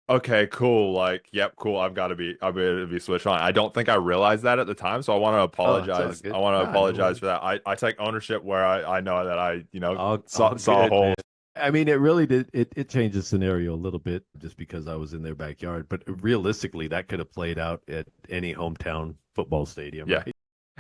okay, cool. Like, yep, cool. I've got to be switched on. I don't think I realized that at the time, so I want to Oh, it's all apologize. I good. want to Nah, no apologize worries. for that. I take ownership where I know that I All saw good, man. holes. I mean, it really did. It changed the scenario a little bit just because I was in their backyard. But realistically, that could have played out at any hometown football stadium, Yeah. right?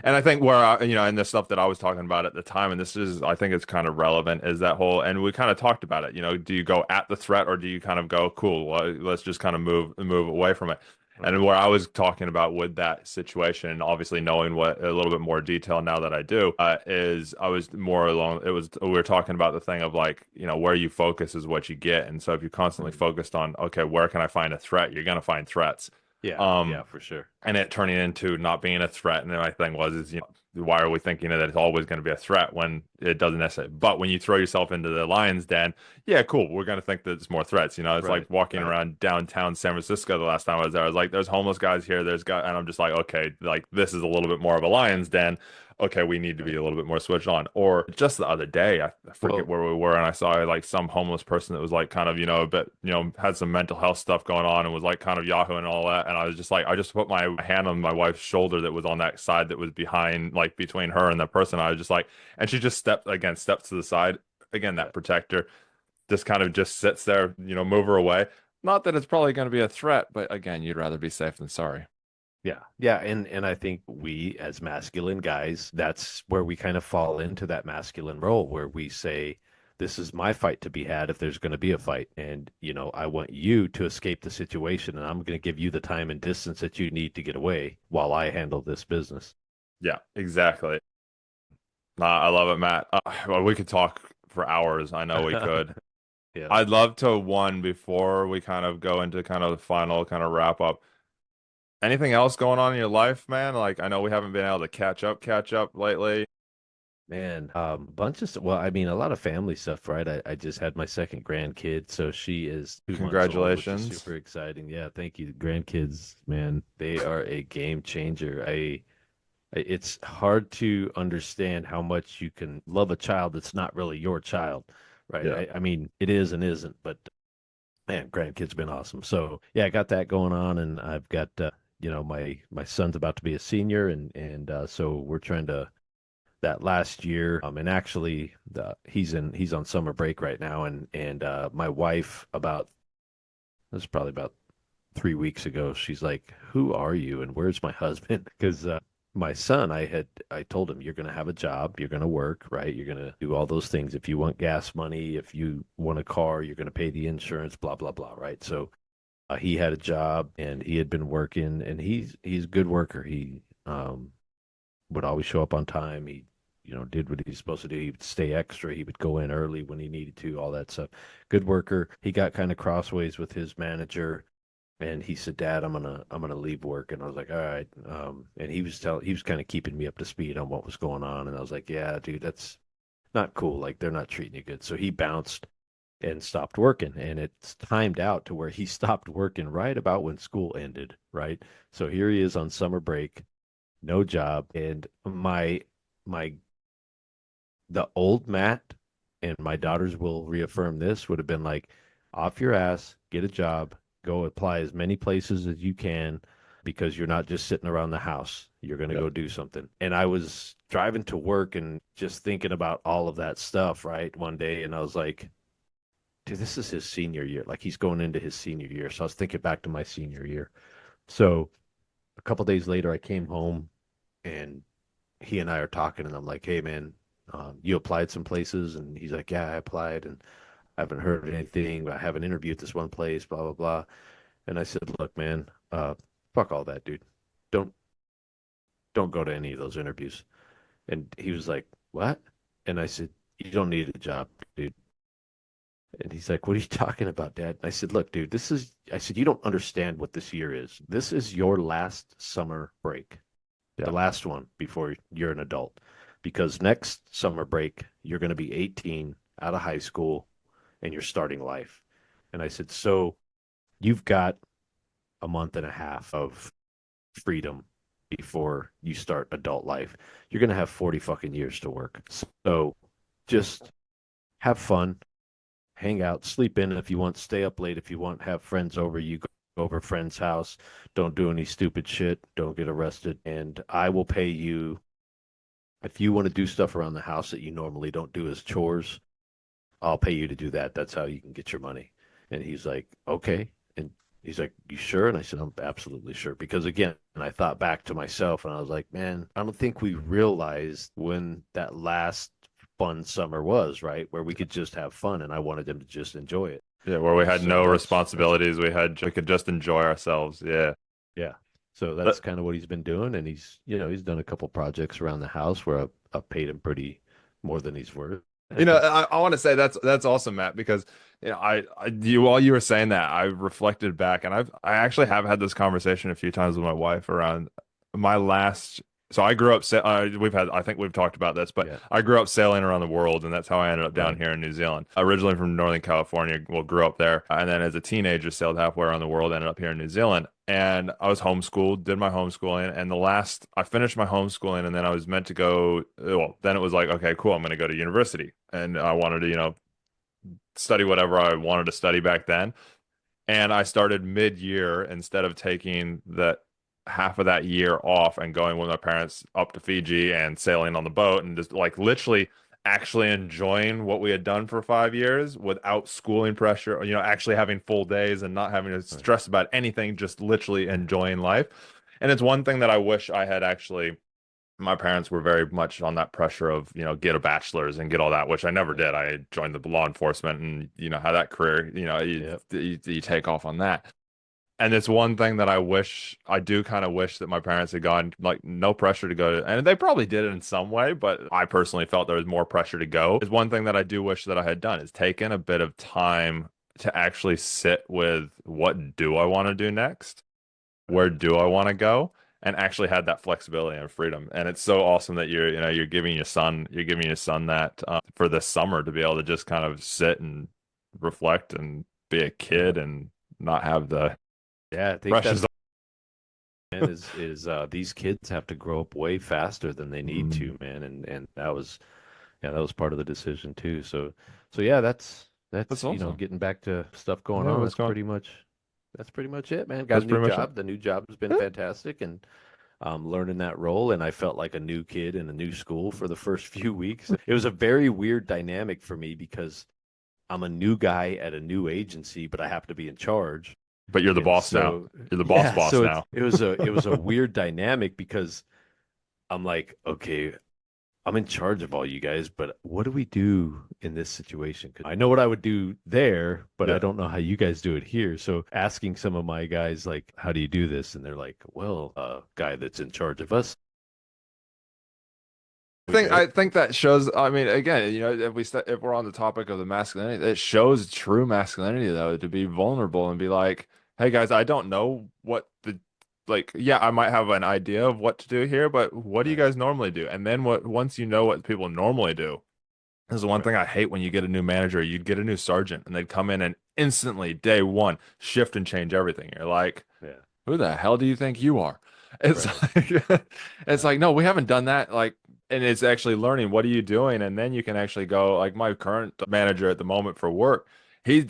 And I think where and the stuff that I was talking about at the time, and I think it's kind of relevant, is that whole, and we kind of talked about it. Do you go at the threat or do you kind of go, cool, well, let's just kind of move away from it? Right. And where I was talking about with that situation, obviously knowing what a little bit more detail now that I do, is I was more along. It was we were talking about the thing of like, where you focus is what you get, and so if you're constantly Mhm. focused on, okay, where can I find a threat? You're gonna find threats. Yeah. Um, Yeah, for sure. and it turning into not being a threat. And then my thing was, why are we thinking that it's always going to be a threat when it doesn't necessarily? But when you throw yourself into the lion's den, yeah, cool. We're going to think that it's more threats. It's like Right. walking Right. around downtown San Francisco the last time I was there. I was like, there's homeless guys here. And I'm just like, okay, like this is a little bit more of a lion's den. Okay, we need to be Right. a little bit more switched on. Or just the other day, I forget Well, where we were, and I saw like some homeless person that was like kind of, a bit, had some mental health stuff going on and was like kind of Yahoo and all that. And I was just like, I just put my hand on my wife's shoulder that was on that side that was behind, like between her and the person. I was just like, and she just steps to the side. Again, yeah. that protector just kind of just sits there, move her away. Not that it's probably going to be a threat, but again, you'd rather be safe than sorry. Yeah. Yeah. And I think we as masculine guys, that's where we kind of fall into that masculine role where we say, this is my fight to be had if there's going to be a fight. And, I want you to escape the situation and I'm going to give you the time and distance that you need to get away while I handle this business. Yeah, exactly. Nah, I love it, Matt. Well, we could talk for hours. I know we could. Yeah. I'd love to one before we kind of go into kind of the final kind of wrap up. Anything else going on in your life, man? Like I know we haven't been able to catch up lately. Man, bunch of well, I mean, a lot of family stuff, right? I just had my second grandkid, so she is 2 months old, which is Congratulations. super exciting. Yeah, thank you. Grandkids, man, they are a game changer. It's hard to understand how much you can love a child that's not really your child, right? Yeah. I mean, it is and isn't, but man, grandkids been awesome. So yeah, I got that going on, and I've got my son's about to be a senior, and so we're trying to that last year. And actually, he's on summer break right now, and my wife about this is probably about 3 weeks ago. She's like, "Who are you, and where's my husband?" Because my son, I told him, "You're going to have a job, you're going to work, right? You're going to do all those things. If you want gas money, if you want a car, you're going to pay the insurance, blah blah blah, right?" So he had a job and he had been working, and he's a good worker. He would always show up on time. He, did what he was supposed to do. He would stay extra. He would go in early when he needed to, all that stuff. Good worker. He got kind of crossways with his manager and he said, "Dad, I'm gonna leave work." And I was like, "All right." And he was kind of keeping me up to speed on what was going on. And I was like, "Yeah, dude, that's not cool. Like they're not treating you good." So he bounced and stopped working. And it's timed out to where he stopped working right about when school ended, right? So here he is on summer break, no job, and my the old Matt, and my daughters will reaffirm this, would have been like, off your ass, get a job, go apply as many places as you can because you're not just sitting around the house. You're going to Yeah. go do something. And I was driving to work and just thinking about all of that stuff, right? One day, and I was like, dude, this is his senior year. Like he's going into his senior year. So I was thinking back to my senior year. So a couple days later, I came home and he and I are talking, and I'm like, "Hey, man, you applied some places?" And he's like, "Yeah, I applied, and I haven't heard anything. But I have an interview at this one place, blah blah blah." And I said, "Look, man, fuck all that, dude. Don't don't go to any of those interviews." And he was like, "What?" And I said, "You don't need a job, dude." And he's like, "What are you talking about, Dad?" And I said, "Look, dude, I said, you don't understand what this year is. This is your last summer break, the Yeah. last one before you're an adult. Because next summer break, you're going to be 18, out of high school, and you're starting life." And I said, "So you've got a month and a half of freedom before you start adult life. You're going to have 40 fucking years to work. So just have fun, hang out, sleep in if you want, stay up late if you want, have friends over, you go over a friend's house. Don't do any stupid shit. Don't get arrested. And I will pay you if you want to do stuff around the house that you normally don't do as chores. I'll pay you to do that. That's how you can get your money." And he's like, "Okay." And he's like, "You sure?" And I said, "I'm absolutely sure." Because again, and I thought back to myself and I was like, man, I don't think we realized when that last fun summer was, right? Where we could just have fun and I wanted him to just enjoy it. Yeah, where we had So no that's responsibilities, we could just enjoy ourselves. Yeah. yeah. So But that's kind of what he's been doing. And he's done a couple projects around the house where I've paid him pretty more than he's worth. I want to say that's awesome, Matt, because while you were saying that, I reflected back, and I actually have had this conversation a few times with my wife around my last. So I grew up. I think we've talked about this, but Yeah. I grew up sailing around the world, and that's how I ended up down Right. here in New Zealand. Originally from Northern California, well, grew up there, and then as a teenager, sailed halfway around the world, ended up here in New Zealand. And I was homeschooled, did my homeschooling, and I finished my homeschooling, and then I was meant to go. Well, then it was like, okay, cool, I'm going to go to university, and I wanted to, study whatever I wanted to study back then. And I started mid-year instead of taking that half of that year off and going with my parents up to Fiji and sailing on the boat and just like literally actually enjoying what we had done for 5 years without schooling pressure, or, actually having full days and not having to Right. stress about anything, just literally enjoying life. And it's one thing that I wish I had actually. My parents were very much on that pressure of, get a bachelor's and get all that, which I never Yeah. did. I joined the law enforcement and, how that career, Yep. you take off on that. And it's one thing that I do kind of wish that my parents had gone, like, no pressure to go to, and they probably did it in some way, but I personally felt there was more pressure to go. Is one thing that I do wish that I had done is taken a bit of time to actually sit with what do I want to do next? Where do I want to go? And actually had that flexibility and freedom. And it's so awesome that you're giving your son that for this summer to be able to just kind of sit and reflect and be a Yeah. kid and not have the Yeah, I think pressures. that's man is these kids have to grow up way faster than they need Mm, to, man, and that was yeah, that was part of the decision too. So yeah, that's that's awesome. getting back to stuff going Yeah, on. what's going? That's pretty much it, man. Got That's a new pretty much it. job. The new job has been Yeah. fantastic, and learning that role, and I felt like a new kid in a new school for the first few weeks. It was a very weird dynamic for me because I'm a new guy at a new agency, but I have to be in charge. But you're the And boss now. so, You're the yeah, boss so it's now. it was a weird dynamic because I'm like, okay, I'm in charge of all you guys, but what do we do in this situation? 'Cause I know what I would do there, but I Yeah. don't know how you guys do it here. So asking some of my guys like, how do you do this? And they're like, well, guy that's in charge of us, I we think do it. I think that shows. I mean, again, if we're on the topic of the masculinity, it shows true masculinity though to be vulnerable and be like, "Hey guys, I don't know what the like. Yeah, I might have an idea of what to do here, but what do you Right, guys normally do?" And then once you know what people normally do, this is the one right, thing I hate when you get a new manager. You'd get a new sergeant, and they'd come in and instantly, day one, shift and change everything. You're like, yeah, who the hell do you think you are? It's right, like it's right, like, no, we haven't done that. Like, and it's actually learning what are you doing, and then you can actually go, like my current manager at the moment for work, he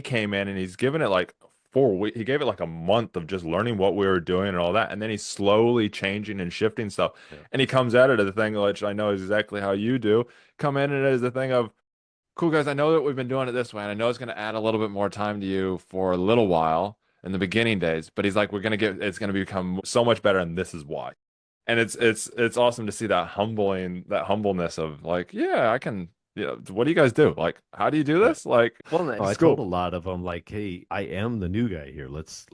came in and he's given it like 4 weeks. He gave it like a month of just learning what we were doing and all that, and then he's slowly changing and shifting stuff. yeah, And he comes at it as the thing, which I know is exactly how you do. Come in and it is the thing of, cool, guys, I know that we've been doing it this way, and I know it's going to add a little bit more time to you for a little while in the beginning days, but he's like, it's going to become so much better, and this is why. And it's awesome to see that humbleness of like, yeah, I can, what do you guys do? Like, how do you do right. this? Like, Well, no, it's I told a cool. lot of them like, "Hey, I am the new guy here. Let's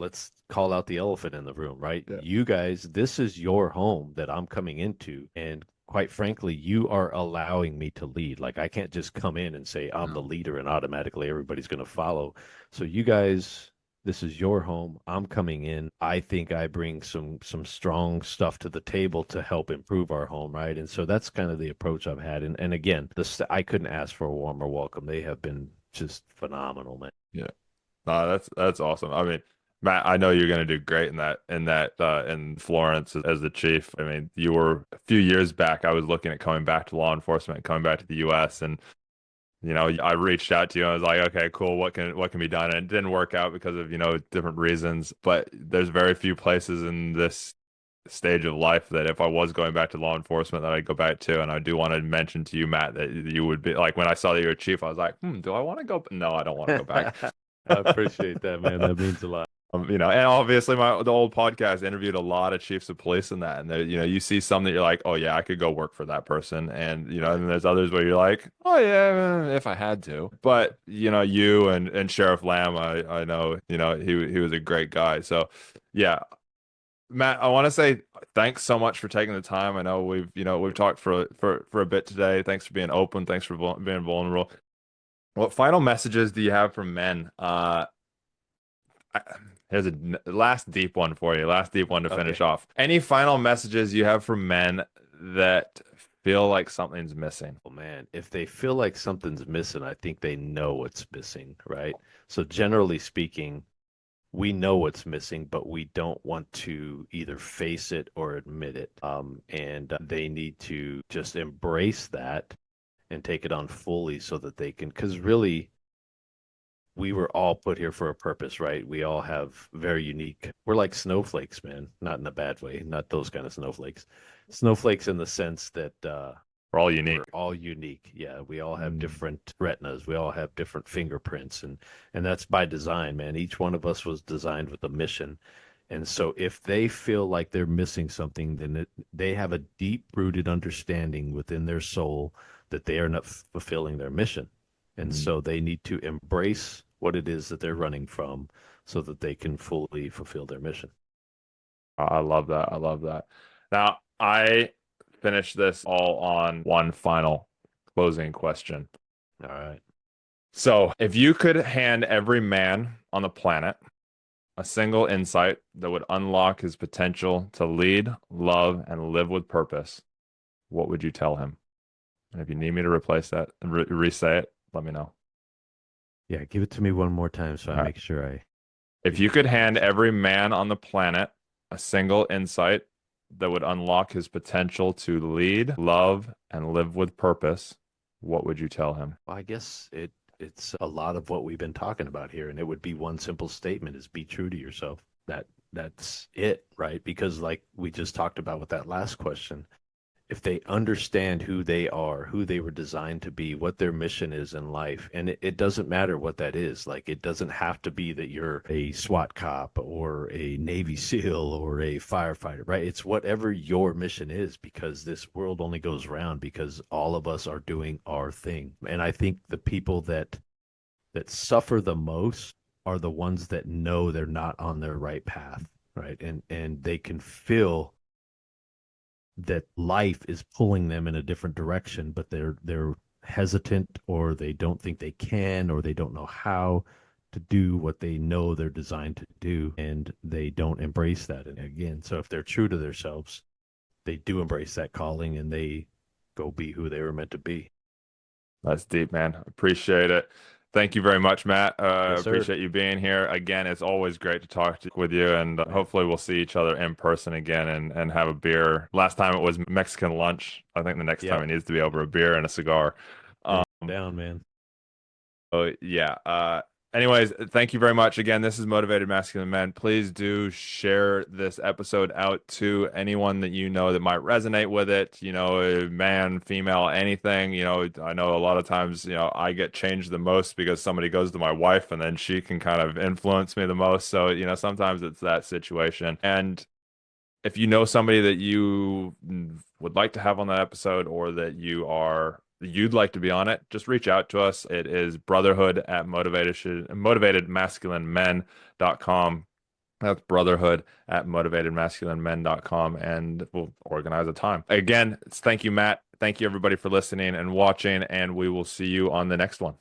call out the elephant in the room, right? Yeah. You guys, this is your home that I'm coming into, and quite frankly, you are allowing me to lead. Like, I can't just come in and say I'm the No. leader and automatically everybody's going to follow. So you guys, this is your home. I'm coming in. I think I bring some strong stuff to the table to help improve our home, right? And so that's kind of the approach I've had. And again, I couldn't ask for a warmer welcome. They have been just phenomenal, man. Yeah. No, that's awesome. I mean, Matt, I know you're going to do great in Florence as the chief. I mean, you were a few years back. I was looking at coming back to law enforcement, coming back to the U.S. and I reached out to you and I was like, okay, cool. What can be done? And it didn't work out because of, different reasons. But there's very few places in this stage of life that if I was going back to law enforcement that I'd go back to. And I do want to mention to you, Matt, that you would be like when I saw that you were chief, I was like, do I want to go? No, I don't want to go back. I appreciate that, man. That means a lot. And obviously the old podcast interviewed a lot of chiefs of police in that, and there, you see some that you're like, oh yeah, I could go work for that person, and Right. and there's others where you're like, oh yeah, if I had to. But you and Sheriff Lamb, I know, he was a great guy. So yeah, Matt, I want to say thanks so much for taking the time. I know we've talked for a bit today. Thanks for being open. Thanks for being vulnerable. What final messages do you have for men? I- Here's a last deep one for you. Last deep one to finish Okay. off. Any final messages you have for men that feel like something's missing? Well, man, if they feel like something's missing, I think they know what's missing, right? So generally speaking, we know what's missing, but we don't want to either face it or admit it. And they need to just embrace that and take it on fully so that they can, because really, we were all put here for a purpose, right? We all have very unique, we're like snowflakes, man, not in a bad way, not those kind of snowflakes. Snowflakes in the sense that We're all We're unique. all unique. Yeah, we all have Mm, different retinas. We all have different fingerprints, and that's by design, man. Each one of us was designed with a mission. And so if they feel like they're missing something, then they have a deep-rooted understanding within their soul that they are not fulfilling their mission. And mm. so they need to embrace what it is that they're running from so that they can fully fulfill their mission. I love that. I love that. Now, I finished this all on one final closing question. All right. So, if you could hand every man on the planet a single insight that would unlock his potential to lead, love, and live with purpose, what would you tell him? And if you need me to replace that and re-say it, let me know. Yeah, give it to me one more time so I All right. make sure I If you get could the hand answer. every man on the planet a single insight that would unlock his potential to lead, love, and live with purpose, what would you tell him? Well, I guess it's a lot of what we've been talking about here, and it would be one simple statement is be true to yourself. That's it, right? Because like we just talked about with that last question, if they understand who they are, who they were designed to be, what their mission is in life, and it doesn't matter what that is. Like, it doesn't have to be that you're a SWAT cop or a Navy SEAL or a firefighter, right? It's whatever your mission is because this world only goes round because all of us are doing our thing. And I think the people that suffer the most are the ones that know they're not on their right path, right? And they can feel that life is pulling them in a different direction, but they're hesitant or they don't think they can or they don't know how to do what they know they're designed to do and they don't embrace that. And again, so if they're true to themselves, they do embrace that calling and they go be who they were meant to be. That's deep, man. Appreciate it. Thank you very much, Matt. Yes, sir. Appreciate you being here. Again, it's always great to talk with you, and Man. hopefully we'll see each other in person again and have a beer. Last time it was Mexican lunch. I think the next time Yep. it needs to be over a beer and a cigar. Bring Um, it down, man. Oh, yeah. Anyways, thank you very much. Again, this is Motivated Masculine Men. Please do share this episode out to anyone that you know that might resonate with it. You know, man, female, anything. You know, I know a lot of times, I get changed the most because somebody goes to my wife and then she can kind of influence me the most. So, sometimes it's that situation. And if you know somebody that you would like to have on that episode or that you'd like to be on it, just reach out to us. It is brotherhood at motivatedmasculinemen.com. That's brotherhood at motivatedmasculinemen.com, and we'll organize a time. Again, thank you, Matt. Thank you, everybody, for listening and watching, and we will see you on the next one.